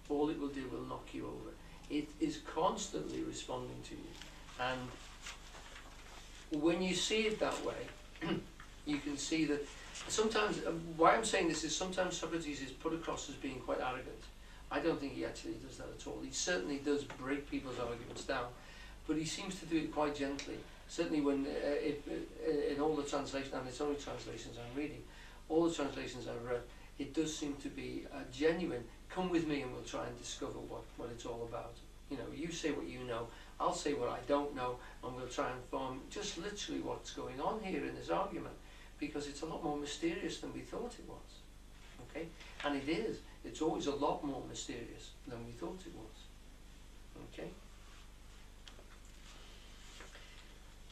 all it will do will knock you over. It is constantly responding to you. And when you see it that way, you can see that sometimes, why I'm saying this is sometimes Socrates is put across as being quite arrogant. I don't think he actually does that at all. He certainly does break people's arguments down, but he seems to do it quite gently. Certainly when, in all the translations, and it's only translations I'm reading, all the translations I've read, it does seem to be a genuine, come with me and we'll try and discover what it's all about. You know, you say what you know, I'll say what I don't know, and we'll try and form just literally what's going on here in this argument, because it's a lot more mysterious than we thought it was. Okay? And it is. It's always a lot more mysterious than we thought it was. Okay?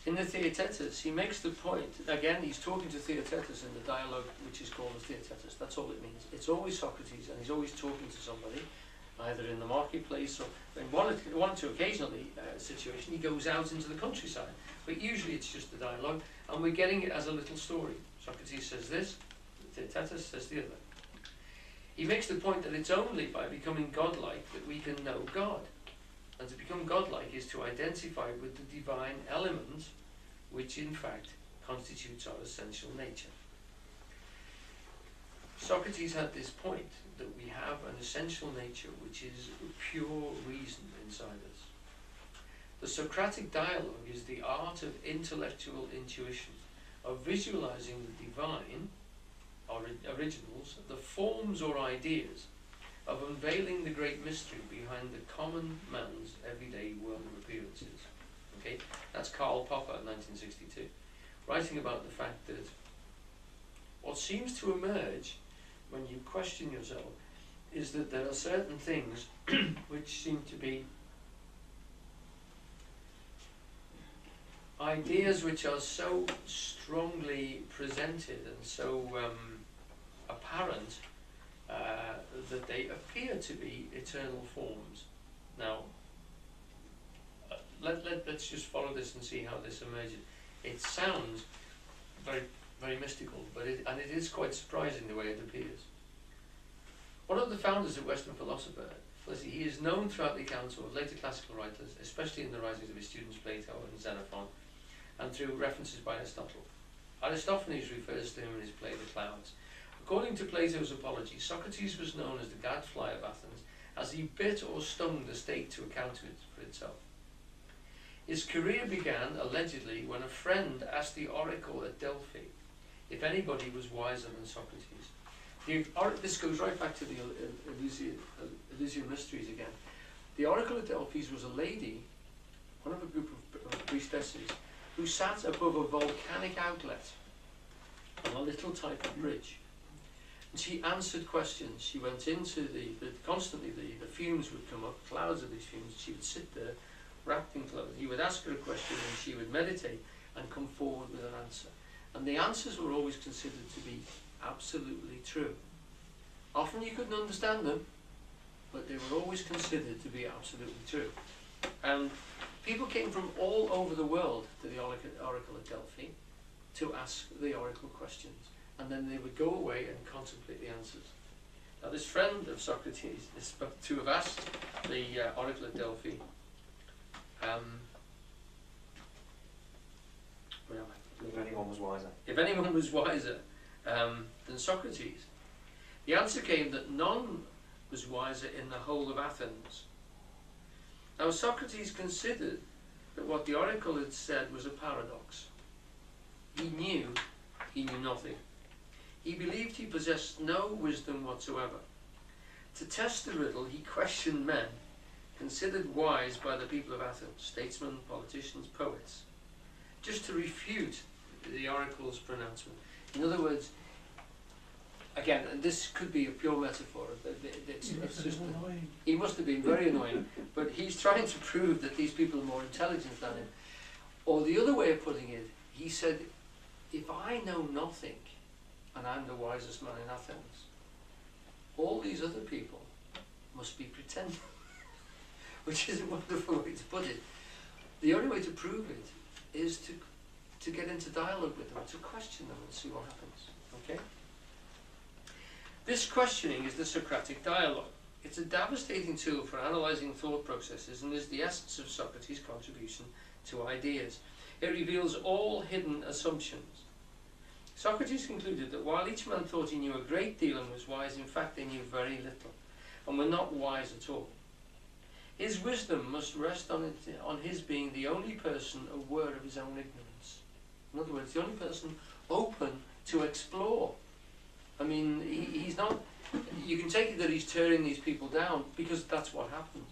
In the Theaetetus, he makes the point, again, he's talking to Theaetetus in the dialogue which is called the Theaetetus. That's all it means. It's always Socrates, and he's always talking to somebody, either in the marketplace or in one or two occasionally situation, he goes out into the countryside. But usually it's just a dialogue, and we're getting it as a little story. Socrates says this, Theaetetus says the other. He makes the point that it's only by becoming godlike that we can know God. And to become godlike is to identify with the divine element, which in fact constitutes our essential nature. Socrates had this point that we have an essential nature which is pure reason inside us. The Socratic dialogue is the art of intellectual intuition, of visualizing the divine, or originals, the forms or ideas, of unveiling the great mystery behind the common man's everyday world of appearances. Okay, that's Karl Popper, 1962, writing about the fact that what seems to emerge when you question yourself is that there are certain things which seem to be ideas which are so strongly presented and so apparent that they appear to be eternal forms. Now, let's just follow this and see how this emerges. It sounds very, very mystical, but it is quite surprising the way it appears. One of the founders of Western philosophy, he is known throughout the accounts of later classical writers, especially in the writings of his students Plato and Xenophon, and through references by Aristotle. Aristophanes refers to him in his play The Clouds. According to Plato's Apology, Socrates was known as the gadfly of Athens, as he bit or stung the state to account for itself. His career began, allegedly, when a friend asked the oracle at Delphi if anybody was wiser than Socrates. This goes right back to the Elysian Mysteries again. The oracle at Delphi was a lady, one of a group of priestesses, who sat above a volcanic outlet on a little type of bridge. And she answered questions. She went into constantly the fumes would come up, clouds of these fumes. She would sit there, wrapped in clothes. You would ask her a question and she would meditate and come forward with an answer. And the answers were always considered to be absolutely true. Often you couldn't understand them, but they were always considered to be absolutely true. And people came from all over the world to the oracle at Delphi to ask the oracle questions. And then they would go away and contemplate the answers. Now this friend of Socrates is to have asked the oracle at Delphi, where am I? If anyone was wiser. If anyone was wiser than Socrates. The answer came that none was wiser in the whole of Athens. Now Socrates considered that what the oracle had said was a paradox. He knew nothing. He believed he possessed no wisdom whatsoever. To test the riddle, he questioned men considered wise by the people of Athens, statesmen, politicians, poets, just to refute the oracle's pronouncement. In other words, again, and this could be a pure metaphor, it's just he must have been very annoying, but he's trying to prove that these people are more intelligent than him. Or the other way of putting it, he said, if I know nothing, and I'm the wisest man in Athens, all these other people must be pretending, which is a wonderful way to put it. The only way to prove it is to get into dialogue with them, to question them and see what happens. Okay? This questioning is the Socratic dialogue. It's a devastating tool for analysing thought processes and is the essence of Socrates' contribution to ideas. It reveals all hidden assumptions. Socrates concluded that while each man thought he knew a great deal and was wise, in fact they knew very little, and were not wise at all. His wisdom must rest on his being the only person aware of his own ignorance. In other words, the only person open to explore. I mean, he's not, you can take it that he's tearing these people down, because that's what happens.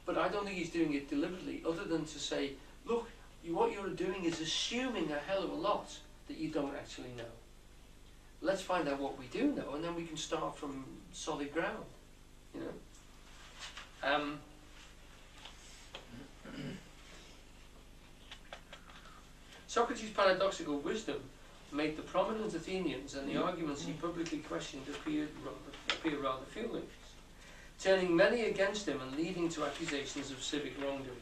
But I don't think he's doing it deliberately, other than to say, look, what you're doing is assuming a hell of a lot that you don't actually know. Let's find out what we do know, and then we can start from solid ground, you know. Socrates' paradoxical wisdom made the prominent Athenians and the arguments he publicly questioned appear rather foolish, turning many against him and leading to accusations of civic wrongdoing.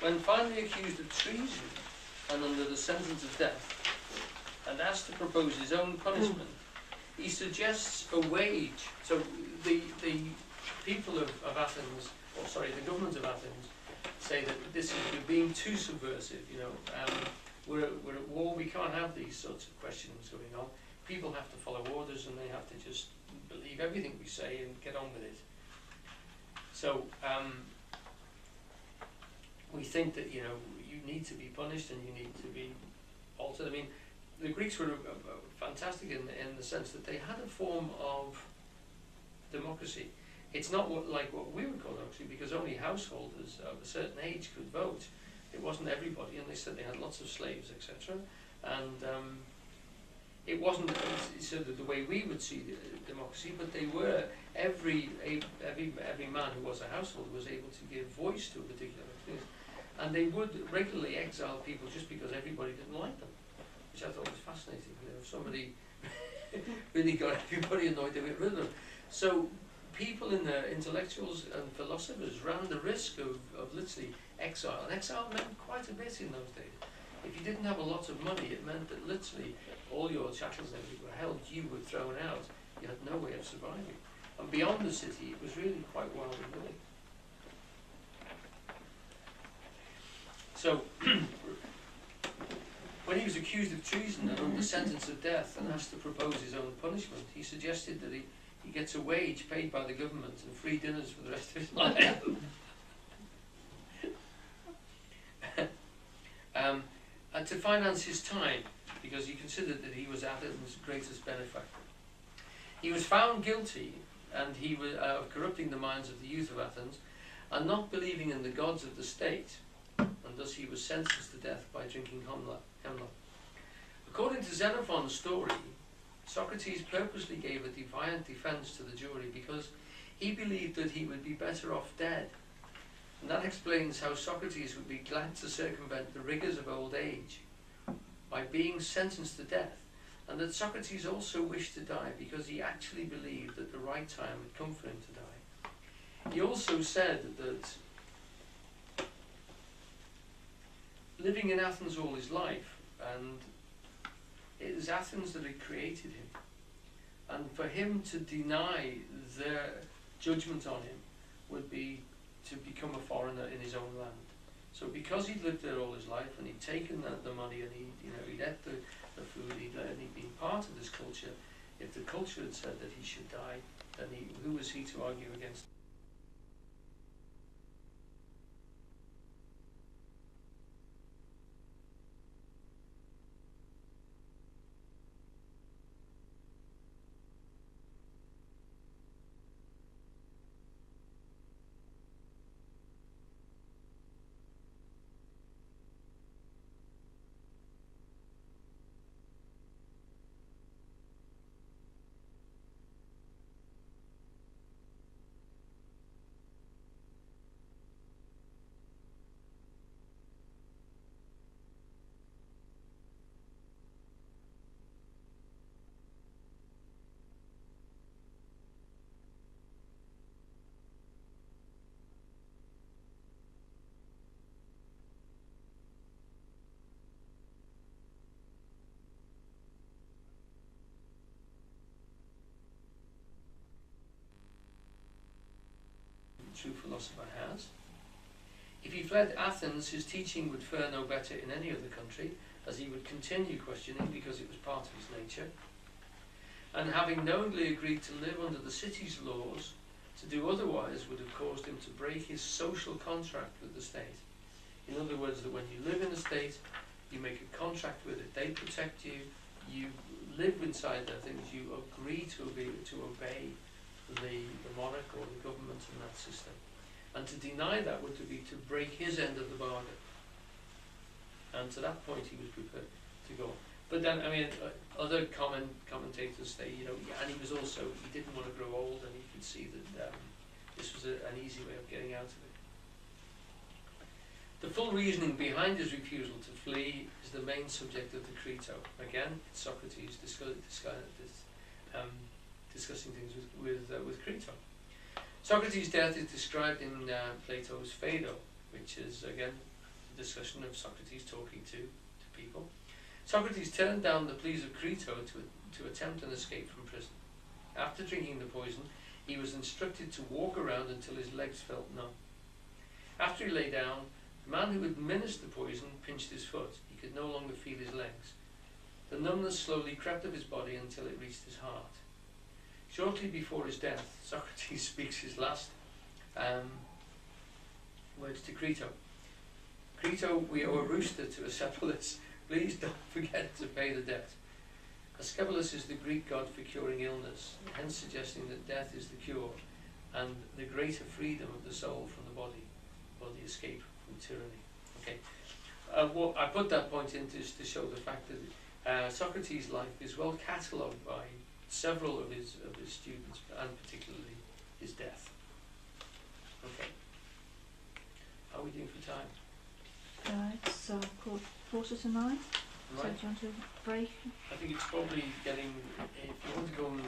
When finally accused of treason and under the sentence of death, and asked to propose his own punishment, he suggests a wage. So the people of Athens, or sorry, the government of Athens, say that this is being too subversive. You know, we're at war. We can't have these sorts of questionings going on. People have to follow orders, and they have to just believe everything we say and get on with it. So we think that, you know, you need to be punished and you need to be altered. I mean, the Greeks were fantastic in the sense that they had a form of democracy. It's not like what we would call democracy, because only householders of a certain age could vote. It wasn't everybody, and they said they had lots of slaves, etc. And it wasn't sort of the way we would see democracy, but they were, every man who was a household was able to give voice to a particular thing. And they would regularly exile people just because everybody didn't like them, which I thought was fascinating. You know, if somebody really got everybody annoyed, they went rid of them. So people in the intellectuals and philosophers ran the risk of literally exile. And exile meant quite a bit in those days. If you didn't have a lot of money, it meant that literally all your chattels and everything were held, you were thrown out, you had no way of surviving. And beyond the city, it was really quite wild and woolly. So, when he was accused of treason and under sentence of death and asked to propose his own punishment, he suggested that he gets a wage paid by the government and free dinners for the rest of his life. to finance his time, because he considered that he was Athens' greatest benefactor. He was found guilty and he was of corrupting the minds of the youth of Athens and not believing in the gods of the state, and thus he was sentenced to death by drinking hemlock. According to Xenophon's story, Socrates purposely gave a defiant defence to the jury because he believed that he would be better off dead. And that explains how Socrates would be glad to circumvent the rigours of old age by being sentenced to death, and that Socrates also wished to die because he actually believed that the right time had come for him to die. He also said that living in Athens all his life, and it is Athens that had created him, and for him to deny their judgment on him would be to become a foreigner in his own land. So because he'd lived there all his life and he'd taken the money and he'd ate the food, he'd been part of this culture, if the culture had said that he should die, then who was he to argue against? True philosopher has. If he fled Athens, his teaching would fare no better in any other country, as he would continue questioning because it was part of his nature. And having knowingly agreed to live under the city's laws, to do otherwise would have caused him to break his social contract with the state. In other words, that when you live in a state, you make a contract with it, they protect you, you live inside their things, you agree to obey the monarch or the government in that system. And to deny that would be to break his end of the bargain. And to that point he was prepared to go. But then, I mean, other commentators say, and he didn't want to grow old, and he could see that this was an easy way of getting out of it. The full reasoning behind his refusal to flee is the main subject of the Crito. Again, Socrates discussing things with Crito. Socrates' death is described in Plato's Phaedo, which is again a discussion of Socrates talking to people. Socrates turned down the pleas of Crito to attempt an escape from prison. After drinking the poison, he was instructed to walk around until his legs felt numb. After he lay down, the man who administered the poison pinched his foot. He could no longer feel his legs. The numbness slowly crept up his body until it reached his heart. Shortly before his death, Socrates speaks his last words to Crito. Crito, we owe a rooster to Asclepius. Please don't forget to pay the debt. Asclepius is the Greek god for curing illness, hence suggesting that death is the cure and the greater freedom of the soul from the body, or the escape from tyranny. Okay, I put that point in to show the fact that Socrates' life is well catalogued by several of his students, and particularly his death. Okay. How are we doing for time? It's 8:45. Right. So do you want to break? I think it's probably getting, if you want to go and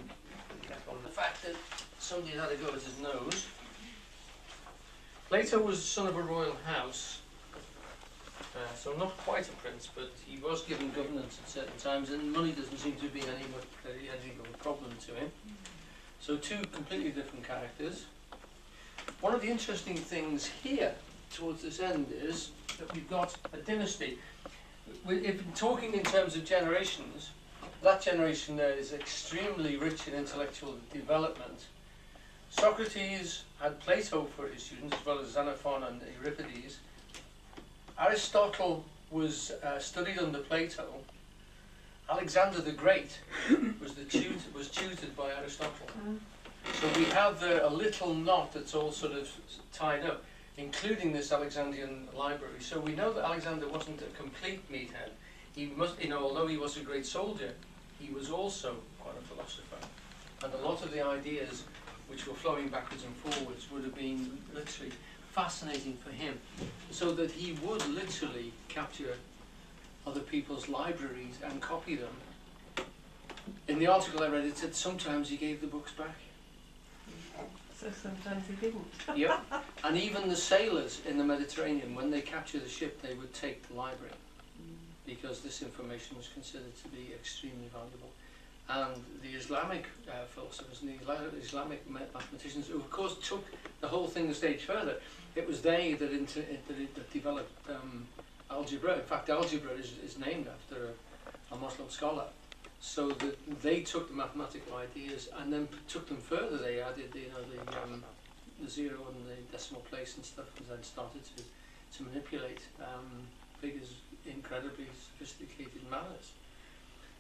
get on the fact that somebody had a go at his nose. Plato was son of a royal house, so not quite a prince, but he was given governance at certain times, and money doesn't seem to be any of a problem to him. So two completely different characters. One of the interesting things here towards this end is that we've got a dynasty. If talking in terms of generations, that generation there is extremely rich in intellectual development. Socrates had Plato for his students, as well as Xenophon and Euripides. Aristotle was studied under Plato. Alexander the Great was tutored by Aristotle. So we have there a little knot that's all sort of tied up, including this Alexandrian library. So we know that Alexander wasn't a complete meathead. He must, although he was a great soldier, he was also quite a philosopher. And a lot of the ideas which were flowing backwards and forwards would have been literally fascinating for him, so that he would literally capture other people's libraries and copy them. In the article I read, it said sometimes he gave the books back. So sometimes he didn't. Yep. And even the sailors in the Mediterranean, when they captured the ship, they would take the library, because this information was considered to be extremely valuable. And the Islamic philosophers and the Islamic mathematicians, who of course took the whole thing a stage further, it was they that developed algebra. In fact, algebra is named after a Muslim scholar. So that they took the mathematical ideas and then took them further. They added, the zero and the decimal place and stuff, and then started to manipulate figures in incredibly sophisticated manners,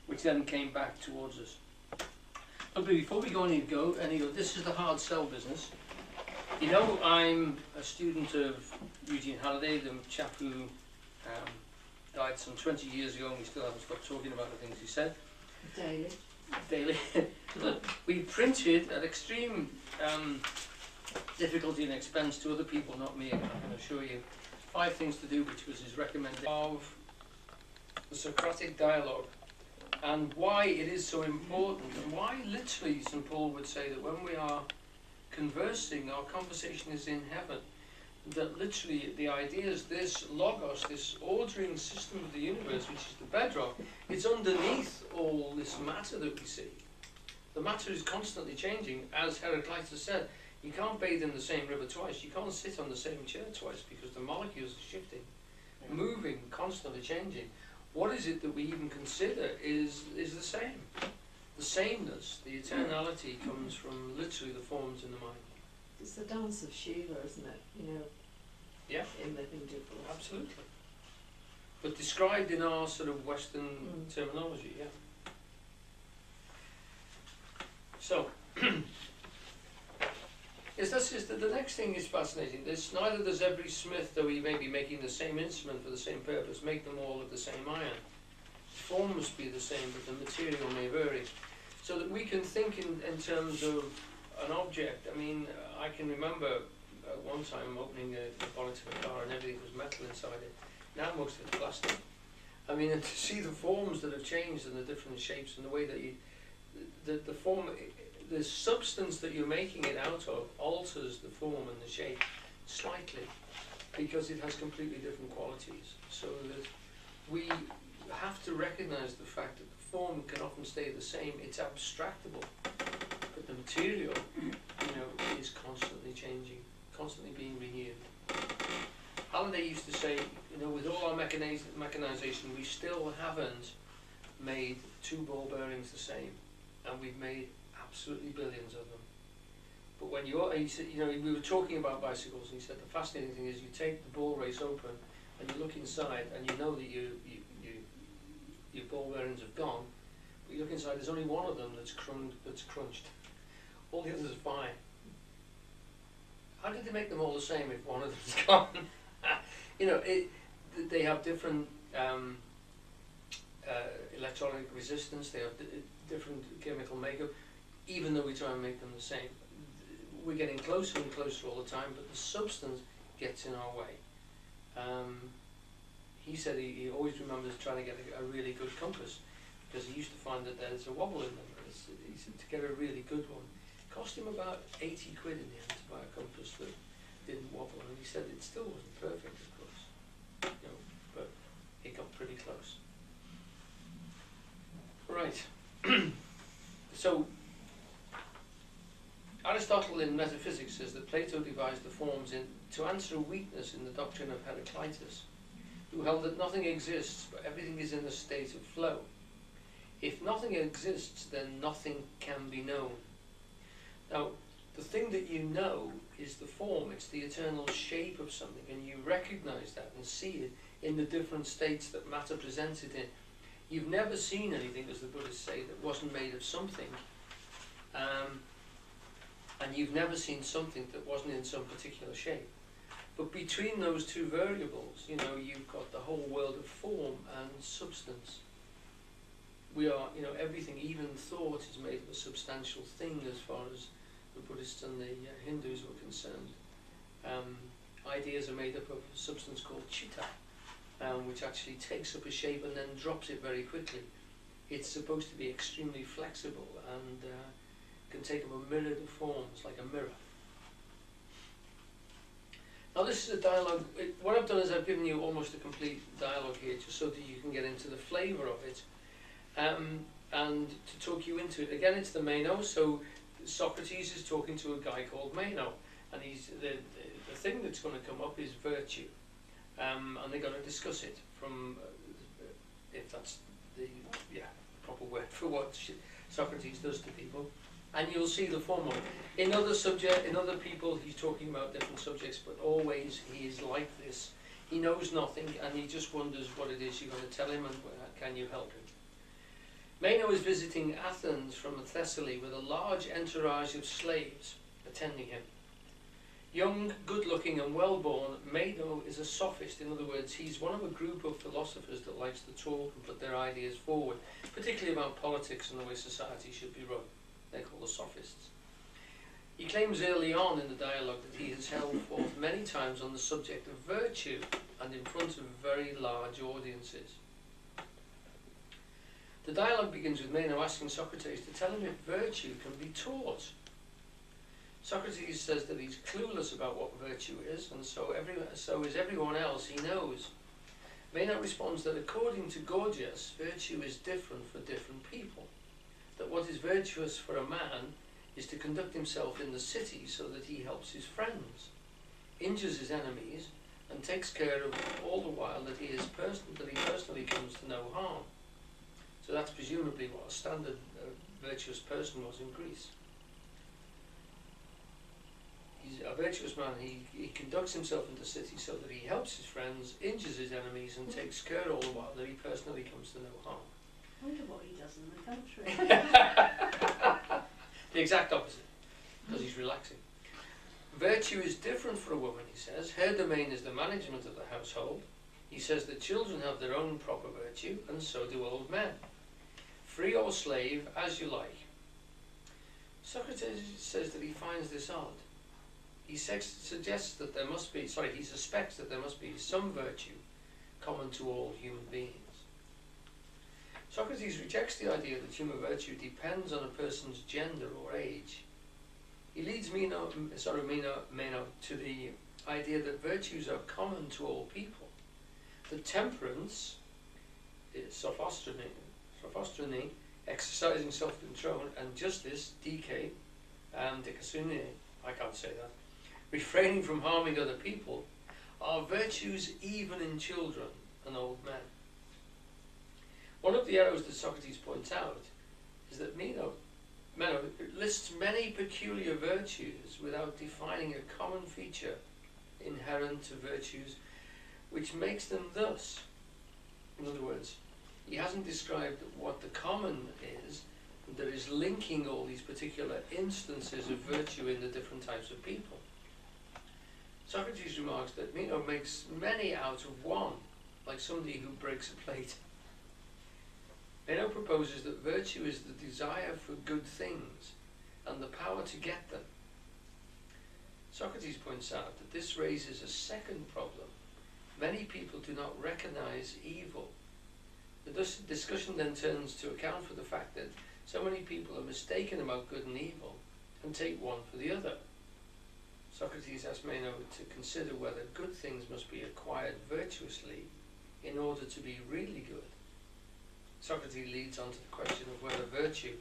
which then came back towards us. But before we go any go, this is the hard sell business. You know, I'm a student of Eugene Halliday, the chap who died some 20 years ago, and we still haven't stopped talking about the things he said. Daily. We printed at extreme difficulty and expense to other people, not me, I can assure you, 5 things to do, which was his recommendation of the Socratic dialogue, and why it is so important, and why literally St. Paul would say that when we are conversing, our conversation is in heaven. That literally the idea is this logos, this ordering system of the universe, which is the bedrock, it's underneath all this matter that we see. The matter is constantly changing. As Heraclitus said, you can't bathe in the same river twice, you can't sit on the same chair twice, because the molecules are shifting, moving, constantly changing. What is it that we even consider is the same? The sameness, the eternality comes from literally the forms in the mind. It's the dance of Shiva, isn't it? Yeah. In the Hindu philosophy. Absolutely. But described in our sort of Western terminology, yeah. So, the next thing is fascinating. Neither does every smith, though he may be making the same instrument for the same purpose, make them all of the same iron. The form must be the same, but the material may vary. So that we can think in terms of an object. I mean, I can remember one time opening the bonnet of a car and everything was metal inside it. Now most of it's plastic. I mean, and to see the forms that have changed and the different shapes and the way that the form, the substance that you're making it out of alters the form and the shape slightly, because it has completely different qualities. So that we have to recognize the fact that the form can often stay the same. It's abstractable, but the material, is constantly changing, constantly being renewed. Halliday used to say, with all our mechanization, we still haven't made 2 ball bearings the same, and we've made absolutely billions of them. But when he said, we were talking about bicycles, and he said the fascinating thing is you take the ball race open, and you look inside, and you know that your ball bearings have gone, but you look inside, there's only one of them that's crunched. All the others are fine. How did they make them all the same if one of them's gone? They have different electronic resistance, they have different chemical makeup, even though we try and make them the same. We're getting closer and closer all the time, but the substance gets in our way. He said he always remembers trying to get a really good compass, because he used to find that there's a wobble in them. He said to get a really good one, it cost him about 80 quid in the end to buy a compass that didn't wobble, and he said it still wasn't perfect, of course, but it got pretty close. Right. So Aristotle in Metaphysics says that Plato devised the forms to answer a weakness in the doctrine of Heraclitus, who held that nothing exists, but everything is in a state of flow. If nothing exists, then nothing can be known. Now, the thing that you know is the form, it's the eternal shape of something, and you recognize that and see it in the different states that matter presents it in. You've never seen anything, as the Buddhists say, that wasn't made of something, and you've never seen something that wasn't in some particular shape. But between those two variables, you know, you've got the whole world of form and substance. We are, you know, everything, even thought, is made of a substantial thing as far as the Buddhists and the Hindus were concerned. Ideas are made up of a substance called chitta, which actually takes up a shape and then drops it very quickly. It's supposed to be extremely flexible and can take up a myriad of forms, like a mirror. Now this is a dialogue. What I've done is I've given you almost a complete dialogue here, just so that you can get into the flavour of it, and to talk you into it. Again, it's the Meno. So Socrates is talking to a guy called Meno, and he's the thing that's going to come up is virtue, and they're going to discuss it from, if that's the proper word for what Socrates does to people. And you'll see the form of it. In other people, he's talking about different subjects, but always he is like this. He knows nothing, and he just wonders what it is you're going to tell him, and can you help him? Meno is visiting Athens from Thessaly with a large entourage of slaves attending him. Young, good-looking and well-born, Meno is a sophist. In other words, he's one of a group of philosophers that likes to talk and put their ideas forward, particularly about politics and the way society should be run. They're called the sophists. He claims early on in the dialogue that he has held forth many times on the subject of virtue, and in front of very large audiences. The dialogue begins with Meno asking Socrates to tell him if virtue can be taught. Socrates says that he's clueless about what virtue is, and so is everyone else he knows. Meno responds that according to Gorgias, virtue is different for different people. That what is virtuous for a man is to conduct himself in the city so that he helps his friends, injures his enemies, and takes care of all the while that he personally comes to no harm. So that's presumably what a standard virtuous person was in Greece. He's a virtuous man. He conducts himself in the city so that he helps his friends, injures his enemies, and takes care all the while that he personally comes to no harm. I wonder what he does in the country. The exact opposite, because he's relaxing. Virtue is different for a woman, he says. Her domain is the management of the household. He says that children have their own proper virtue, and so do old men. Free or slave, as you like. Socrates says that he finds this odd. He suspects that there must be some virtue common to all human beings. Socrates rejects the idea that human virtue depends on a person's gender or age. He leads Meno to the idea that virtues are common to all people. That temperance, sophostry, exercising self-control, and justice, dikasune, I can't say that, refraining from harming other people, are virtues even in children and old men. One of the errors that Socrates points out is that Meno lists many peculiar virtues without defining a common feature inherent to virtues which makes them thus. In other words, he hasn't described what the common is that is linking all these particular instances of virtue in the different types of people. Socrates remarks that Meno makes many out of one, like somebody who breaks a plate. Meno proposes that virtue is the desire for good things and the power to get them. Socrates points out that this raises a second problem. Many people do not recognize evil. The discussion then turns to account for the fact that so many people are mistaken about good and evil and take one for the other. Socrates asks Meno to consider whether good things must be acquired virtuously in order to be really good. Socrates leads on to the question of whether virtue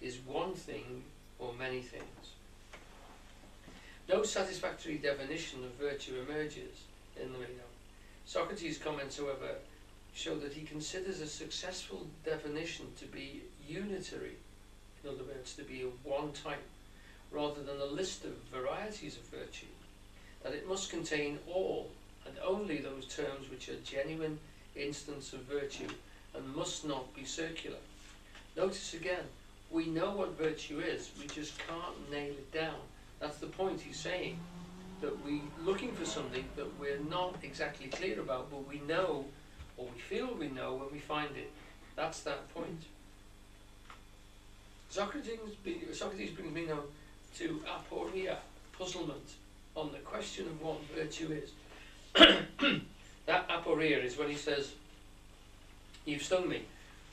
is one thing or many things. No satisfactory definition of virtue emerges in the Meno. Socrates' comments, however, show that he considers a successful definition to be unitary, in other words, to be of one type, rather than a list of varieties of virtue, that it must contain all and only those terms which are genuine instance of virtue and must not be circular. Notice again, we know what virtue is, we just can't nail it down. That's the point he's saying, that we're looking for something that we're not exactly clear about, but we know, or we feel we know when we find it. That's that point. Socrates brings me now to aporia, puzzlement, on the question of what virtue is. That aporia is when he says, "You've stung me.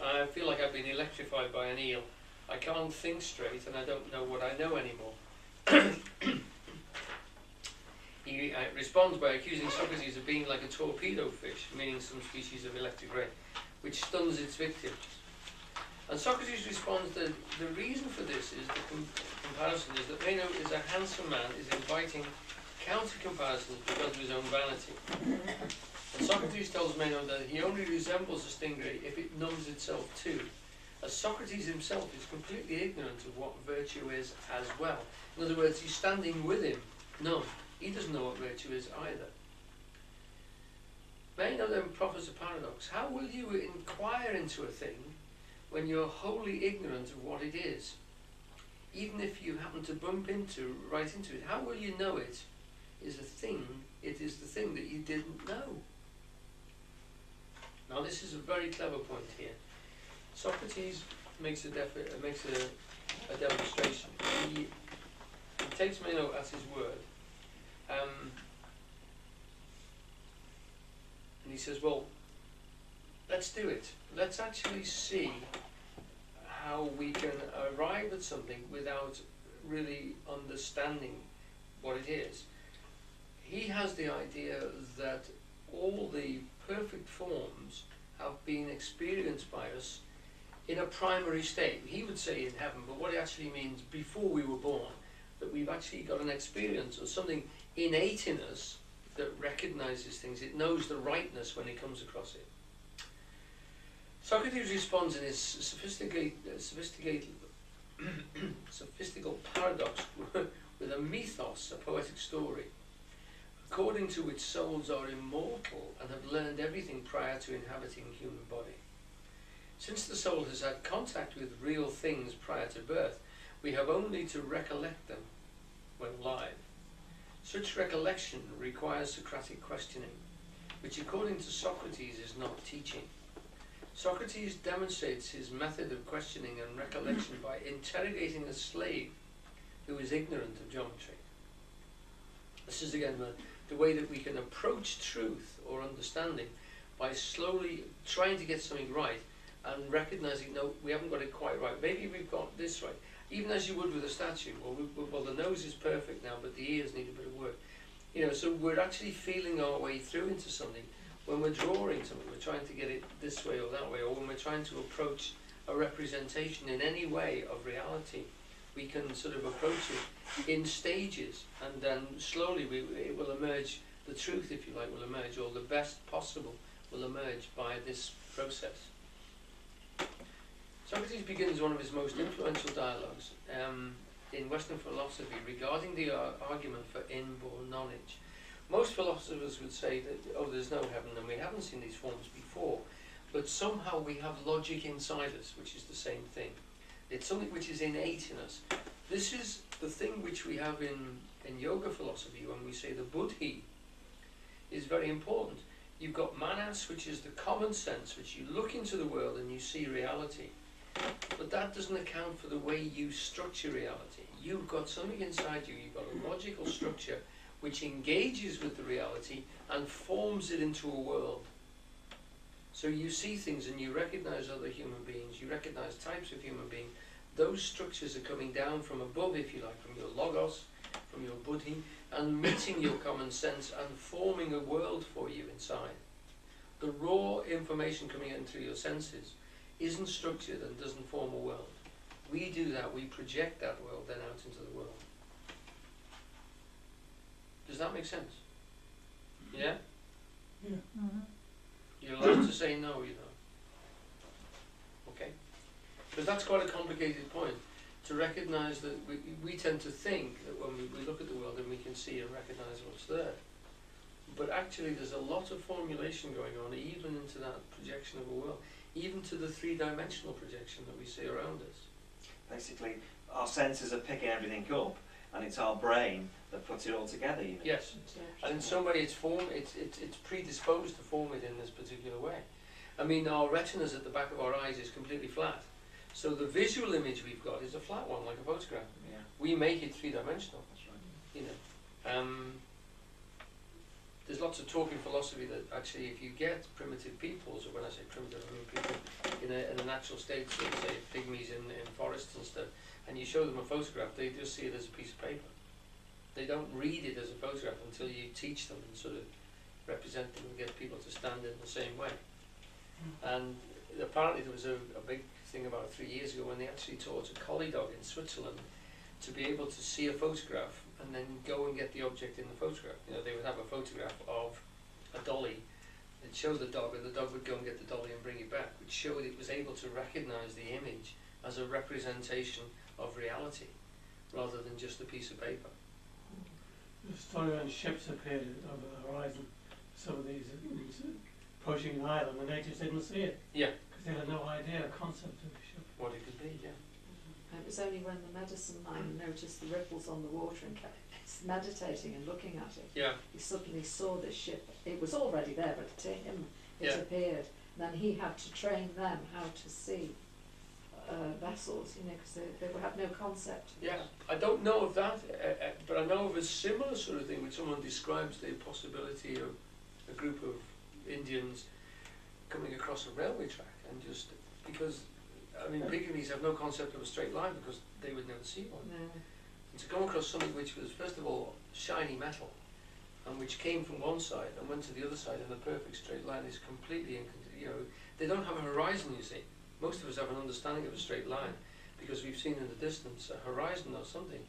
I feel like I've been electrified by an eel. I can't think straight and I don't know what I know anymore." He responds by accusing Socrates of being like a torpedo fish, meaning some species of electric ray, which stuns its victims. And Socrates responds that the reason for this is the comparison is that Meno is a handsome man, is inviting counter-comparisons because of his own vanity. And Socrates tells Meno that he only resembles a stingray if it numbs itself too, as Socrates himself is completely ignorant of what virtue is as well. In other words, he's standing with him, numb. He doesn't know what virtue is either. Meno then proffers a paradox. How will you inquire into a thing when you're wholly ignorant of what it is? Even if you happen to bump right into it, how will you know it is a thing? It is the thing that you didn't know. Now this is a very clever point here. Socrates makes a demonstration. He takes Meno at his word. And he says, well, let's do it. Let's actually see how we can arrive at something without really understanding what it is. He has the idea that all the perfect forms have been experienced by us in a primary state. He would say in heaven, but what it actually means before we were born, that we've actually got an experience or something innate in us that recognizes things. It knows the rightness when it comes across it. Socrates responds in his sophistical paradox with a mythos, a poetic story, according to which souls are immortal and have learned everything prior to inhabiting a human body. Since the soul has had contact with real things prior to birth, we have only to recollect them when alive. Such recollection requires Socratic questioning, which according to Socrates is not teaching. Socrates demonstrates his method of questioning and recollection by interrogating a slave who is ignorant of geometry. This is again the way that we can approach truth or understanding, by slowly trying to get something right and recognizing, no, we haven't got it quite right. Maybe we've got this right. Even as you would with a statue. Well, the nose is perfect now, but the ears need a bit of work. You know, so we're actually feeling our way through into something. When we're drawing something, we're trying to get it this way or that way, or when we're trying to approach a representation in any way of reality, we can sort of approach it in stages, and then slowly it will emerge, the truth, if you like, will emerge, or the best possible will emerge by this process. Socrates begins one of his most influential dialogues in Western philosophy regarding the argument for inborn knowledge. Most philosophers would say that, oh, there's no heaven and we haven't seen these forms before, but somehow we have logic inside us, which is the same thing. It's something which is innate in us. This is the thing which we have in yoga philosophy when we say the buddhi is very important. You've got manas, which is the common sense, which you look into the world and you see reality. But that doesn't account for the way you structure reality. You've got something inside you, you've got a logical structure which engages with the reality and forms it into a world. So you see things and you recognize other human beings, you recognize types of human beings. Those structures are coming down from above, if you like, from your logos, from your buddhi, and meeting your common sense and forming a world for you inside. The raw information coming in through your senses isn't structured and doesn't form a world. We do that, we project that world then out into the world. Does that make sense? Yeah? Yeah. Mm-hmm. You're allowed to say no, you know. Okay? Because that's quite a complicated point, to recognize that we tend to think that when we look at the world and we can see and recognize what's there. but actually there's a lot of formulation going on even into that projection of a world, even to the three-dimensional projection that we see around us. Basically, our senses are picking everything up, and it's our brain that puts it all together. You mean? Yes, and in some way it's predisposed to form it in this particular way. I mean, our retinas at the back of our eyes is completely flat, so the visual image we've got is a flat one, like a photograph. Yeah, We make it three-dimensional, that's right. you know. There's lots of talk in philosophy that actually if you get primitive peoples, or when I say primitive, I mean people in a natural state, so say pygmies in forests and stuff, and you show them a photograph, they just see it as a piece of paper. They don't read it as a photograph until you teach them and sort of represent them and get people to stand in the same way. And apparently there was a big thing about 3 years ago when they actually taught a collie dog in Switzerland to be able to see a photograph and then go and get the object in the photograph. You know, they would have a photograph of a dolly, they'd show the dog, and the dog would go and get the dolly and bring it back, which showed it was able to recognise the image as a representation of reality, rather than just a piece of paper. The story when ships appeared over the horizon, some of these approaching an island, and they just didn't see it. Yeah. Because they had no idea, concept of a ship. What it could be, yeah. It was only when the medicine man noticed the ripples on the water and kept meditating and looking at it, Yeah. he suddenly saw this ship. It was already there, but to him it Yeah. appeared. Then he had to train them how to see vessels, you know, because they would have no concept. Yeah, I don't know of that, but I know of a similar sort of thing when someone describes the possibility of a group of Indians coming across a railway track and just, because, I mean, pygmies have no concept of a straight line because they would never see one. No. And to come across something which was, first of all, shiny metal, and which came from one side and went to the other side in a perfect straight line is completely, you know, they don't have a horizon, you see. Most of us have an understanding of a straight line because we've seen in the distance a horizon or something.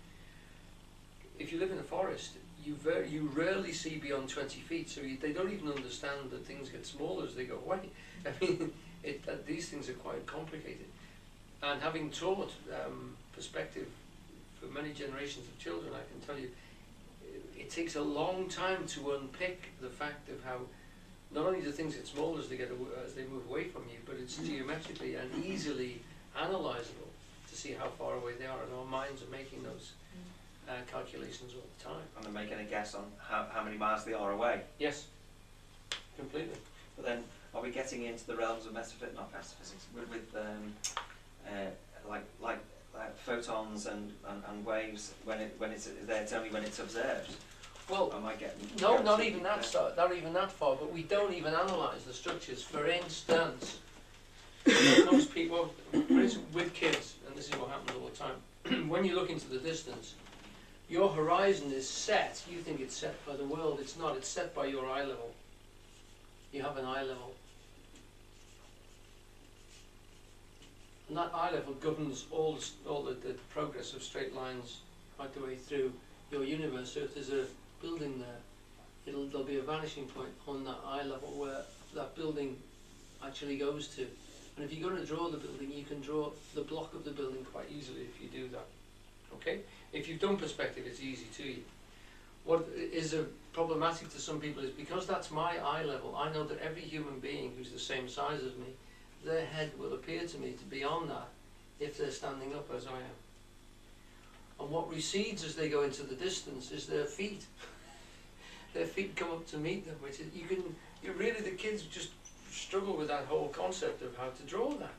If you live in a forest, you rarely see beyond 20 feet, so they don't even understand that things get smaller as they go away. I mean, these things are quite complicated. And having taught perspective for many generations of children, I can tell you, it takes a long time to unpick the fact of how not only do things get smaller as they move away from you, but it's geometrically and easily analysable to see how far away they are, and our minds are making those calculations all the time. And they're making a guess on how many miles they are away. Yes, completely. But then, are we getting into the realms of metaphysics, not metaphysics, with like photons and waves when it's there? It's only when it's observed. Well, Am I getting? no, not even that far. But we don't even analyse the structures. For instance, most people, for instance, with kids, and this is what happens all the time. When you look into the distance, your horizon is set. You think it's set by the world. It's not. It's set by your eye level. You have an eye level. And that eye level governs all the progress of straight lines right the way through your universe. So if there's a building there, there'll be a vanishing point on that eye level where that building actually goes to. And if you're going to draw the building, you can draw the block of the building quite easily if you do that. Okay? If you've done perspective, it's easy to you. What is problematic to some people is because that's my eye level, I know that every human being who's the same size as me, their head will appear to me to be on that if they're standing up as I am. And what recedes as they go into the distance is their feet. Their feet come up to meet them, which is, the kids just struggle with that whole concept of how to draw that.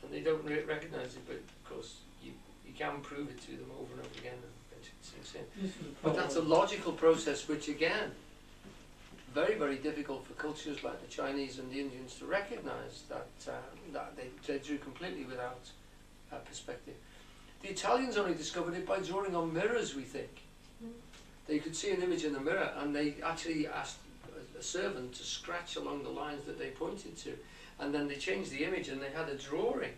And they don't recognise it, but of course you can prove it to them over and over again and eventually it sinks in. But that's a logical process which again, very, very difficult for cultures like the Chinese and the Indians to recognise that, they drew completely without perspective. The Italians only discovered it by drawing on mirrors, we think. They could see an image in the mirror and they actually asked a servant to scratch along the lines that they pointed to, and then they changed the image and they had a drawing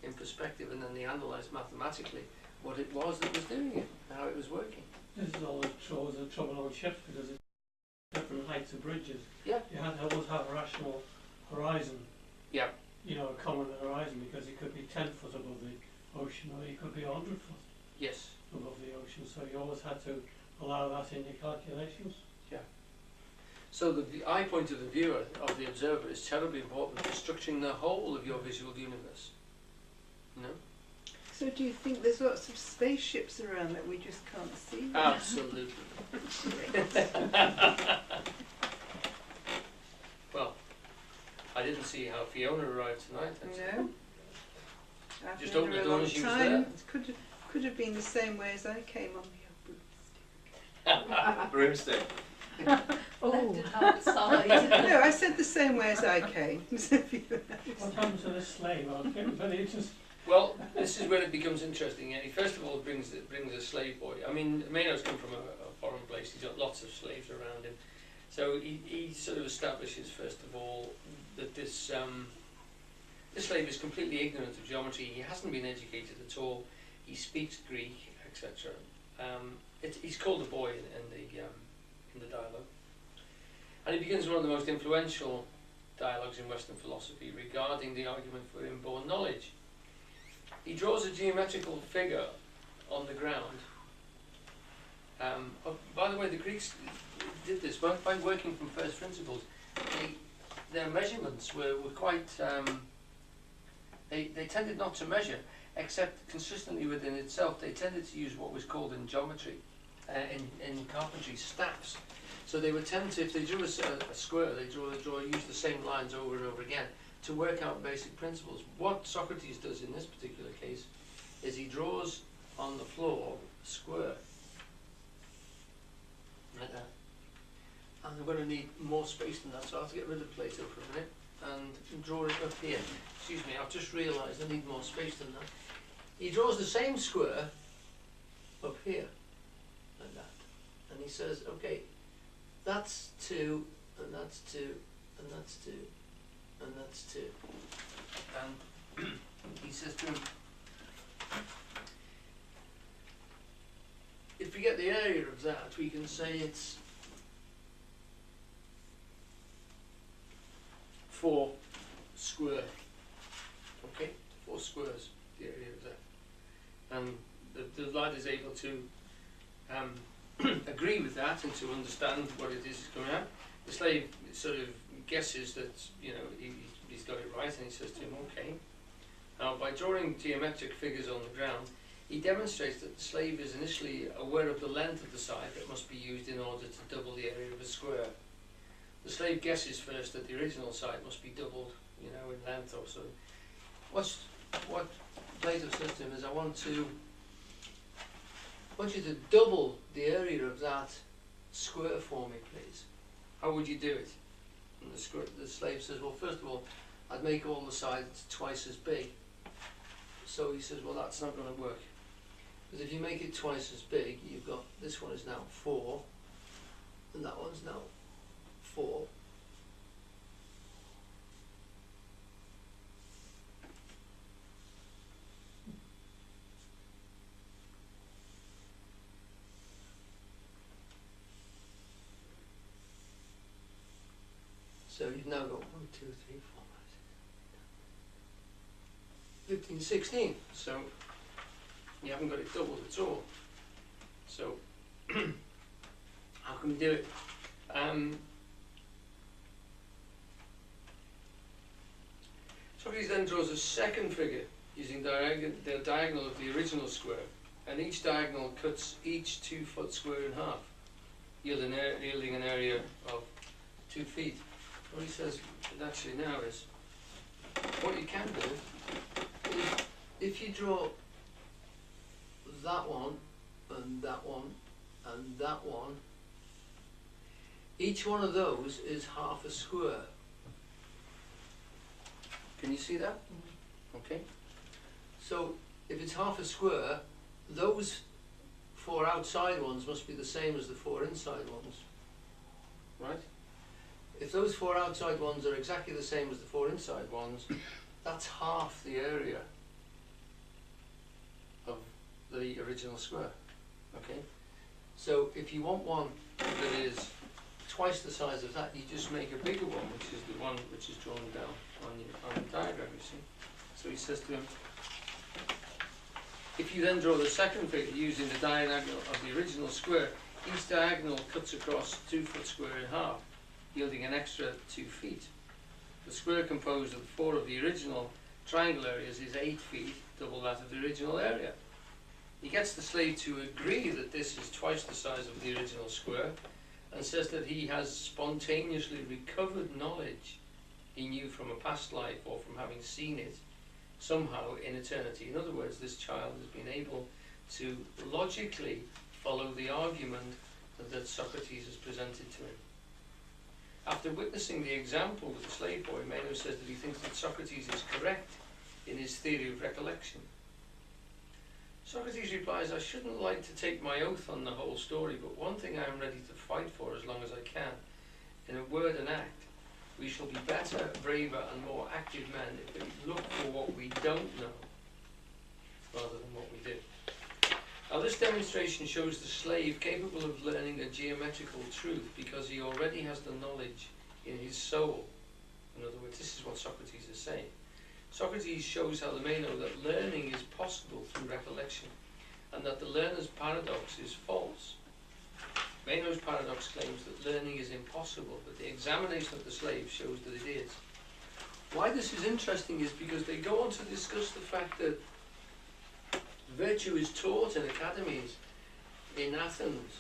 in perspective, and then they analysed mathematically what it was that was doing it, how it was working. This is all that shows the trouble on ships because it's different heights of bridges. Yeah. You have to always have a rational horizon. Yeah. You know, a common horizon, because it could be 10 foot above the ocean or it could be 100 foot Yes. above the ocean. So you always had to allow that in your calculations. So the eye point of the viewer, of the observer, is terribly important for structuring the whole of your visual universe. You know? So do you think there's lots of spaceships around that we just can't see? Absolutely. Well, I didn't see how Fiona arrived tonight. No. I've Just known opened her the a door long and she was time. there. It could have been the same way as I came on the Broomstick. Oh. Left it outside. No, I said the same way as I came. What happens to this slave? But it just Well, this is where it becomes interesting. He first of all brings a slave boy. I mean, Maynard's come from a foreign place. He's got lots of slaves around him. So he sort of establishes first of all that this slave is completely ignorant of geometry. He hasn't been educated at all. He speaks Greek, etc. He's called a boy in the dialogue, and he begins one of the most influential dialogues in Western philosophy regarding the argument for inborn knowledge. He draws a geometrical figure on the ground. By the way, the Greeks did this by working from first principles. Their measurements were quite. They tended not to measure, except consistently within itself. They tended to use what was called in geometry, in carpentry, staffs. So they would tend to, if they drew a square, they use the same lines over and over again to work out basic principles. What Socrates does in this particular case is he draws on the floor a square, like that. And I'm going to need more space than that, so I'll have to get rid of Plato for a minute and draw it up here. Excuse me, I've just realised I need more space than that. He draws the same square up here, like that. And he says, okay, that's 2, and that's 2, and that's 2, and that's 2. And he says to him, if we get the area of that, we can say it's 4 square. Okay, 4 squares, the area of that. And the lad is able to agree with that and to understand what it is coming out. The slave sort of guesses that, you know, he's got it right, and he says to him, okay. Now, by drawing geometric figures on the ground, he demonstrates that the slave is initially aware of the length of the side that must be used in order to double the area of a square. The slave guesses first that the original side must be doubled, you know, in length or so. What Plato says to him is, I want you to double the area of that square for me, please. How would you do it? And the slave says, well, first of all, I'd make all the sides twice as big. So he says, well, that's not going to work. Because if you make it twice as big, you've got, this one is now 4, and that one's now 4. So you've now got 1, 2, 3, 4, 5, 6, 15, 16. So you haven't got it doubled at all. So how can we do it? Socrates then draws a second figure using the diagonal of the original square, and each diagonal cuts each 2-foot square in half, yielding an area of 2 feet. What he says actually now is, what you can do is, if you draw that one, and that one, and that one, each one of those is half a square. Can you see that? Okay. So if it's half a square, those 4 outside ones must be the same as the 4 inside ones, right? If those 4 outside ones are exactly the same as the 4 inside ones, that's half the area of the original square. Okay? So if you want one that is twice the size of that, you just make a bigger one, which is the one which is drawn down on the diagram, you see. So he says to him, if you then draw the second figure using the diagonal of the original square, each diagonal cuts across 2-foot square in half, yielding an extra 2 feet. The square composed of 4 of the original triangle areas is 8 feet, double that of the original area. He gets the slave to agree that this is twice the size of the original square, and says that he has spontaneously recovered knowledge he knew from a past life or from having seen it somehow in eternity. In other words, this child has been able to logically follow the argument that Socrates has presented to him. After witnessing the example with the slave boy, Meno says that he thinks that Socrates is correct in his theory of recollection. Socrates replies, I shouldn't like to take my oath on the whole story, but one thing I am ready to fight for as long as I can. In a word and act, we shall be better, braver and more active men if we look for what we don't know rather than what we do. Now this demonstration shows the slave capable of learning a geometrical truth because he already has the knowledge in his soul. In other words, this is what Socrates is saying. Socrates shows how the Meno that learning is possible through recollection and that the learner's paradox is false. Meno's paradox claims that learning is impossible, but the examination of the slave shows that it is. Why this is interesting is because they go on to discuss the fact that virtue is taught in academies in Athens.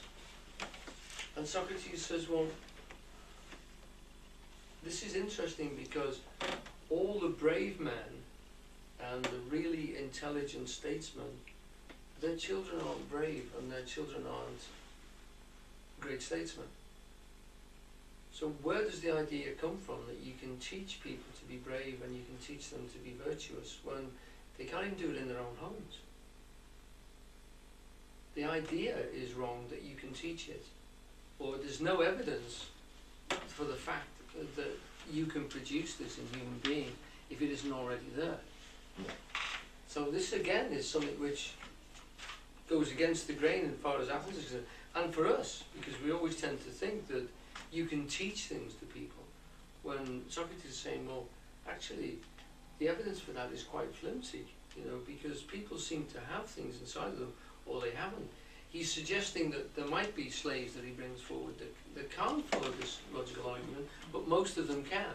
And Socrates says, well, this is interesting because all the brave men and the really intelligent statesmen, their children aren't brave and their children aren't great statesmen. So where does the idea come from that you can teach people to be brave and you can teach them to be virtuous when they can't even do it in their own homes? The idea is wrong that you can teach it, or there's no evidence for the fact that you can produce this in human being if it isn't already there. So this again is something which goes against the grain as far as Athens is concerned, and for us, because we always tend to think that you can teach things to people, when Socrates is saying, well, actually, the evidence for that is quite flimsy, because people seem to have things inside of them, or they haven't. He's suggesting that there might be slaves that he brings forward that can't follow this logical argument, but most of them can.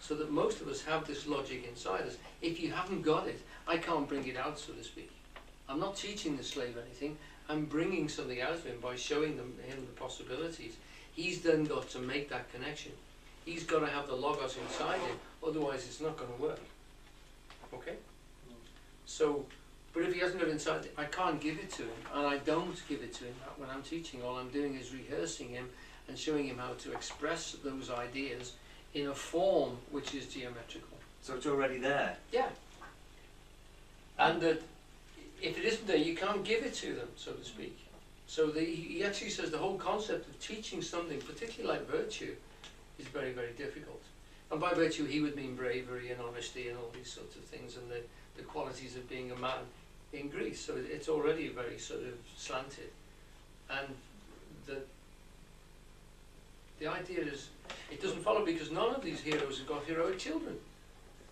So that most of us have this logic inside us. If you haven't got it, I can't bring it out, so to speak. I'm not teaching the slave anything, I'm bringing something out of him by showing him the possibilities. He's then got to make that connection. He's got to have the logos inside him, otherwise it's not going to work. Okay? So, but if he hasn't got it inside, I can't give it to him, and I don't give it to him when I'm teaching. All I'm doing is rehearsing him and showing him how to express those ideas in a form which is geometrical. So it's already there. Yeah. And that if it isn't there, you can't give it to them, so to speak. So he actually says the whole concept of teaching something, particularly like virtue, is very, very difficult. And by virtue, he would mean bravery and honesty and all these sorts of things, and the qualities of being a man in Greece. So it's already very sort of slanted. And the idea is, it doesn't follow because none of these heroes have got heroic children.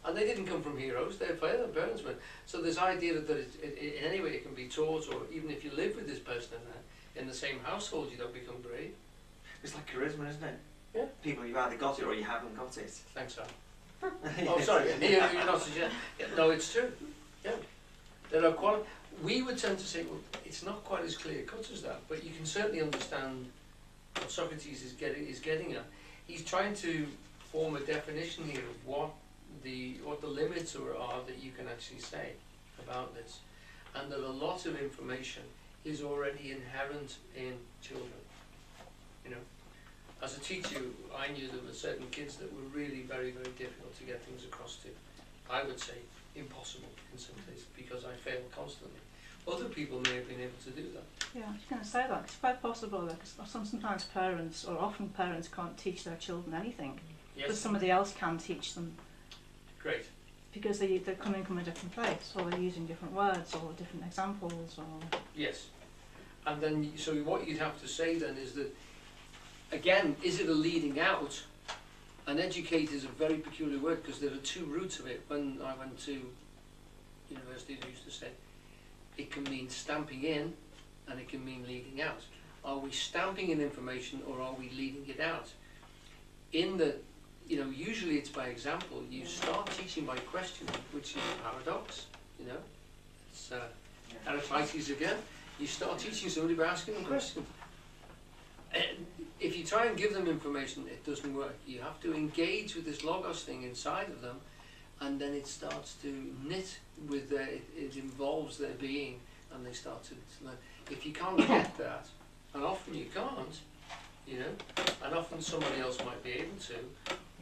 And they didn't come from heroes, their parents were. So this idea that in any way it can be taught, or even if you live with this person in the same household, you don't become brave. It's like charisma, isn't it? Yeah. People, you've either got it or you haven't got it. Thanks, Al. Oh, sorry, you're not suggesting. Yeah, no, it's true. Yeah. There are we would tend to say, well, it's not quite as clear cut as that, but you can certainly understand what Socrates is getting at. He's trying to form a definition here of what the limits are that you can actually say about this, and that a lot of information is already inherent in children. As a teacher, I knew there were certain kids that were really very, very difficult to get things across to. I would say impossible in some cases because I failed constantly. Other people may have been able to do that. Yeah, I was going to say that. It's quite possible that sometimes parents, or often parents, can't teach their children anything, but Yes. somebody else can teach them. Great. Because they're coming from a different place, or they're using different words, or different examples, or... Yes. And then, so what you'd have to say then is that, again, is it a leading out? And educate is a very peculiar word because there are two roots of it. When I went to university, they used to say, it can mean stamping in and it can mean leading out. Are we stamping in information or are we leading it out? in the, usually it's by example. You start teaching by questioning, which is a paradox, It's Heraclitus again. You start teaching somebody by asking them a question. If you try and give them information, it doesn't work. You have to engage with this logos thing inside of them, and then it starts to knit with it involves their being, and they start to learn. If you can't get that, and often you can't, and often somebody else might be able to,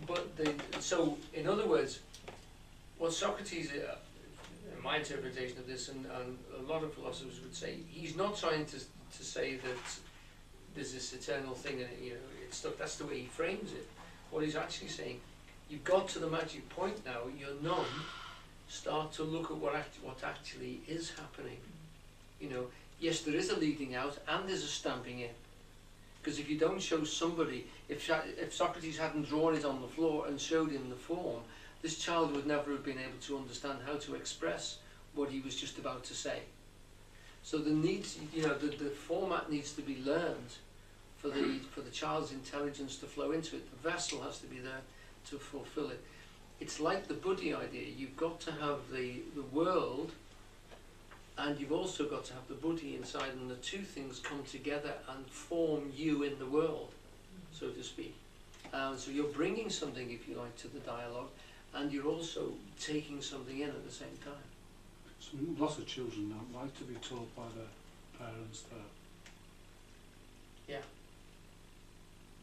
but so in other words, what Socrates, in my interpretation of this, and a lot of philosophers would say, he's not trying to say that there's this eternal thing and it's stuck. That's the way he frames it. What he's actually saying, you've got to the magic point now. You're none. Start to look at what actually is happening. Yes, there is a leading out and there's a stamping in. Because if you don't show somebody, if Socrates hadn't drawn it on the floor and showed him the form, this child would never have been able to understand how to express what he was just about to say. So the format needs to be learned for the child's intelligence to flow into it. The vessel has to be there to fulfill it. It's like the buddhi idea. You've got to have the world, and you've also got to have the buddhi inside, and the two things come together and form you in the world, so to speak. So you're bringing something, if you like, to the dialogue, and you're also taking something in at the same time. So lots of children don't like to be taught by their parents though. Yeah.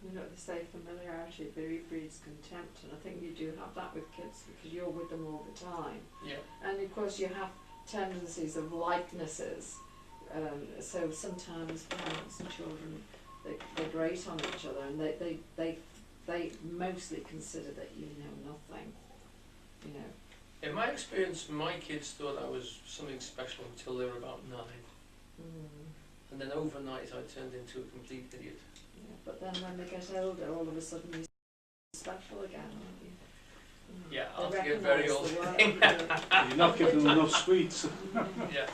They say familiarity breeds contempt, and I think you do have that with kids because you're with them all the time. Yeah. And of course you have tendencies of likenesses. So sometimes parents and children, they grate on each other, and they mostly consider that you know nothing. In my experience, my kids thought I was something special until they were about 9. And then overnight I turned into a complete idiot. Yeah, but then when they get older, all of a sudden you're special again, aren't you? Yeah, They I'll get very old. You're not giving them enough sweets. Yeah.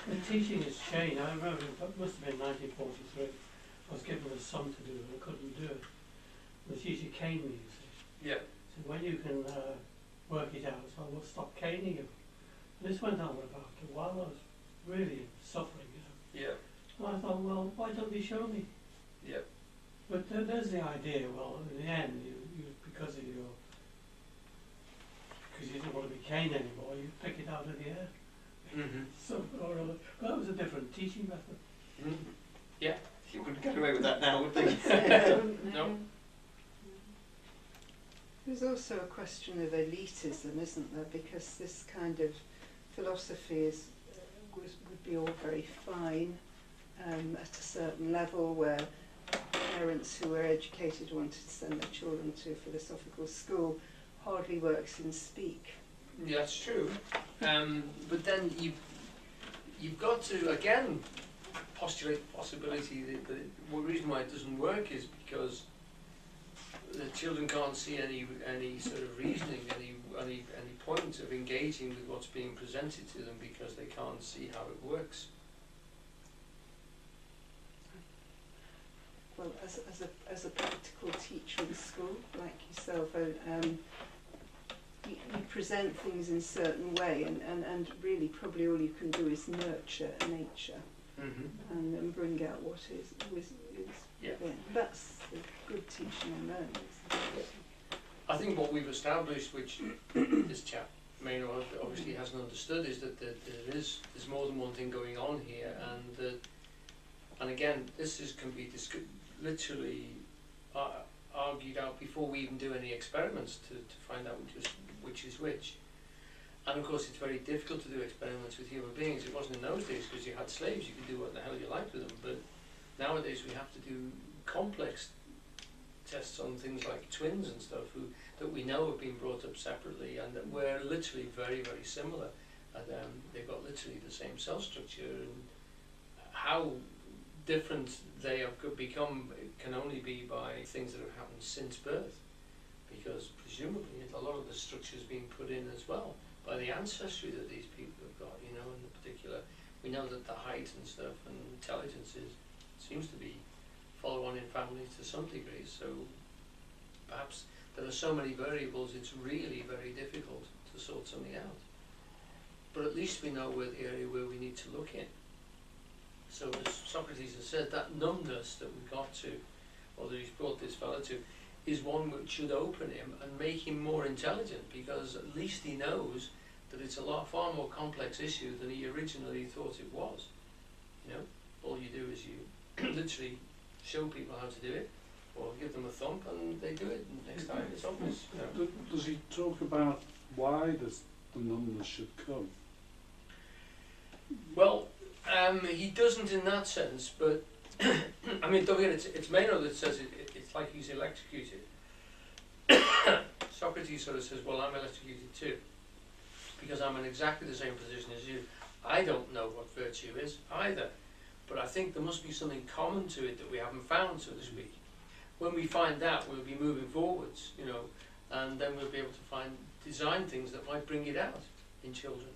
The teaching has changed. I remember it must have been 1943. I was given a sum to do and I couldn't do it. The teacher caned me, you see. Yeah. So when you can work it out, so I will stop caning you. And this went on about a while. I was really suffering, Yeah. And I thought, well, why don't you show me? Yeah. But there's the idea. Well, in the end, you because you don't want to be caned anymore, you pick it out of the air. Mm-hmm. So or other. But that was a different teaching method. Mm-hmm. Yeah. You wouldn't get away with that now, would they? No. There's also a question of elitism, isn't there? Because this kind of philosophy would be all very fine at a certain level, where parents who were educated wanted to send their children to a philosophical school hardly works in speak. Yeah, that's true. But then you've got to again postulate the possibility that the reason why it doesn't work is because the children can't see any sort of reasoning, any point of engaging with what's being presented to them because they can't see how it works. Well, as a practical teacher in school, like yourself, you present things in a certain way, and really probably all you can do is nurture nature and bring out what is Yeah. That's the good teaching and learning, isn't it? I think what we've established, which this chap may not obviously hasn't understood, is that there's more than one thing going on here, and again, can be literally argued out before we even do any experiments to find out which is which. And of course, it's very difficult to do experiments with human beings. It wasn't in those days because you had slaves; you could do what the hell you liked with them. But nowadays, we have to do complex tests on things like twins and stuff that we know have been brought up separately and that were literally very, very similar. And they've got literally the same cell structure, and how different they have become can only be by things that have happened since birth, because presumably a lot of the structure is being put in as well by the ancestry that these people have got, in particular. We know that the height and stuff and intelligence seems to be follow on in families to some degree, so perhaps there are so many variables it's really very difficult to sort something out. But at least we know where the area where we need to look in. So as Socrates has said, that numbness that we got to, or that he's brought this fellow to, is one which should open him and make him more intelligent, because at least he knows that it's far more complex issue than he originally thought it was. You know, all you do is you literally show people how to do it, or give them a thump and they do it, and next time it's obvious. You know. Does he talk about why the numbness should come? Well, he doesn't in that sense, but I mean, don't forget, it's Meno that says it's like he's electrocuted. Socrates sort of says, well, I'm electrocuted too, because I'm in exactly the same position as you. I don't know what virtue is either, but I think there must be something common to it that we haven't found, so to speak. When we find that, we'll be moving forwards, you know, and then we'll be able to design things that might bring it out in children.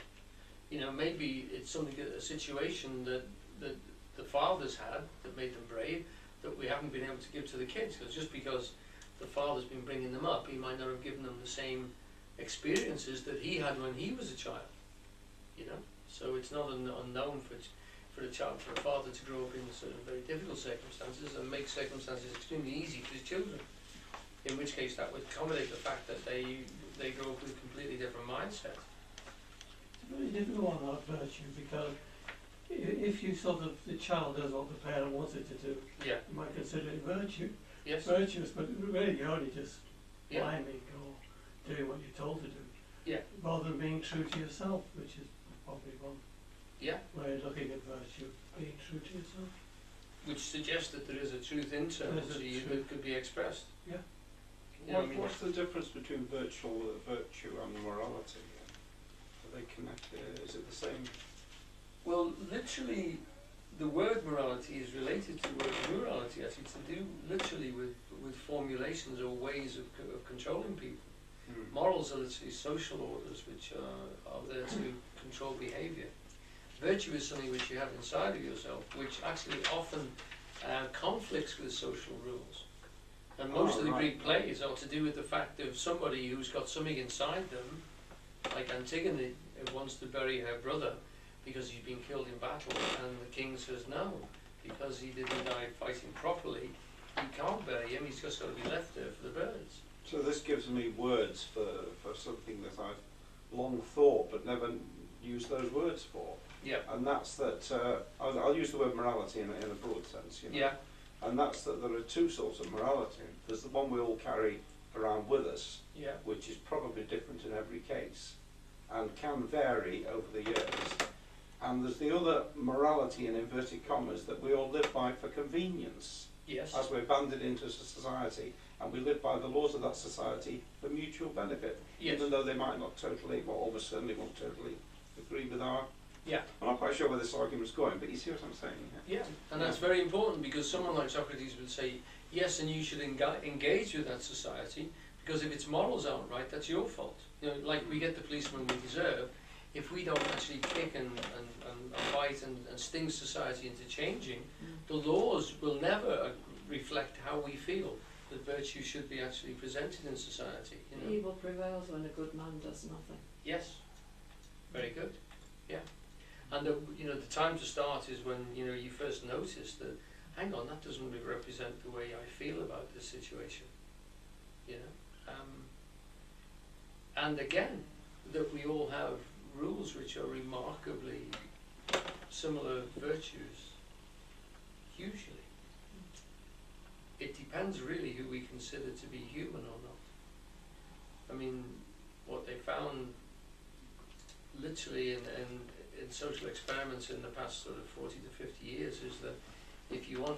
You know, maybe it's something, a situation that the fathers had that made them brave, that we haven't been able to give to the kids, because just because the father's been bringing them up, he might not have given them the same experiences that he had when he was a child, you know. So it's not unknown for a child, for a father to grow up in sort of very difficult circumstances and make circumstances extremely easy for his children, in which case that would accommodate the fact that they grow up with a completely different mindset. It's a very difficult one, that virtue, because if you sort of, the child does what the parent wants it to do, Yeah. you might consider it virtue, Yes. virtuous, but really you're only just Yeah. rhyming or doing what you're told to do, Yeah. rather than being true to yourself, which is probably one Yeah. way of looking at virtue, being true to yourself. Which suggests that there is a truth internal There's a to you truth. that could be expressed. Yeah. You know what I mean? What's the difference between virtue and morality? Are they connected? Is it the same? Well, literally, the word morality is related to the word morality, actually, to do literally with formulations or ways of controlling people. Morals are literally social orders which are there to control behaviour. Virtue is something which you have inside of yourself, which actually often conflicts with social rules. And most of the Greek plays are to do with the fact of somebody who's got something inside them, like Antigone, who wants to bury her brother because he's been killed in battle, and the king says no, because he didn't die fighting properly, he can't bury him, he's just got to be left there for the birds. So this gives me words for something that I've long thought but never used those words for. Yeah. And that's that, I'll use the word morality in a broad sense, you know. Yeah. And that's that there are two sorts of morality. There's the one we all carry around with us, Yeah. which is probably different in every case and can vary over the years. And there's the other morality, in inverted commas, that we all live by for convenience, Yes. as we're banded into society, and we live by the laws of that society for mutual benefit, Yes. even though they might not totally, well, almost certainly won't totally agree with our... Yeah. I'm not quite sure where this argument's going, but you see what I'm saying here? Yeah, and that's very important, because someone like Socrates would say, yes, and you should engage with that society, because if its morals aren't right, that's your fault. You know, like we get the policeman we deserve, if we don't actually kick and bite and sting society into changing, the laws will never reflect how we feel that virtue should be actually presented in society. You know? Evil prevails when a good man does nothing. Yes, very good. Yeah, and the time to start is when you first notice that, hang on, that doesn't really represent the way I feel about this situation. And again, that we all have rules which are remarkably similar virtues. Usually, it depends really who we consider to be human or not. I mean, what they found literally in social experiments in the past sort of 40 to 50 years is that if you want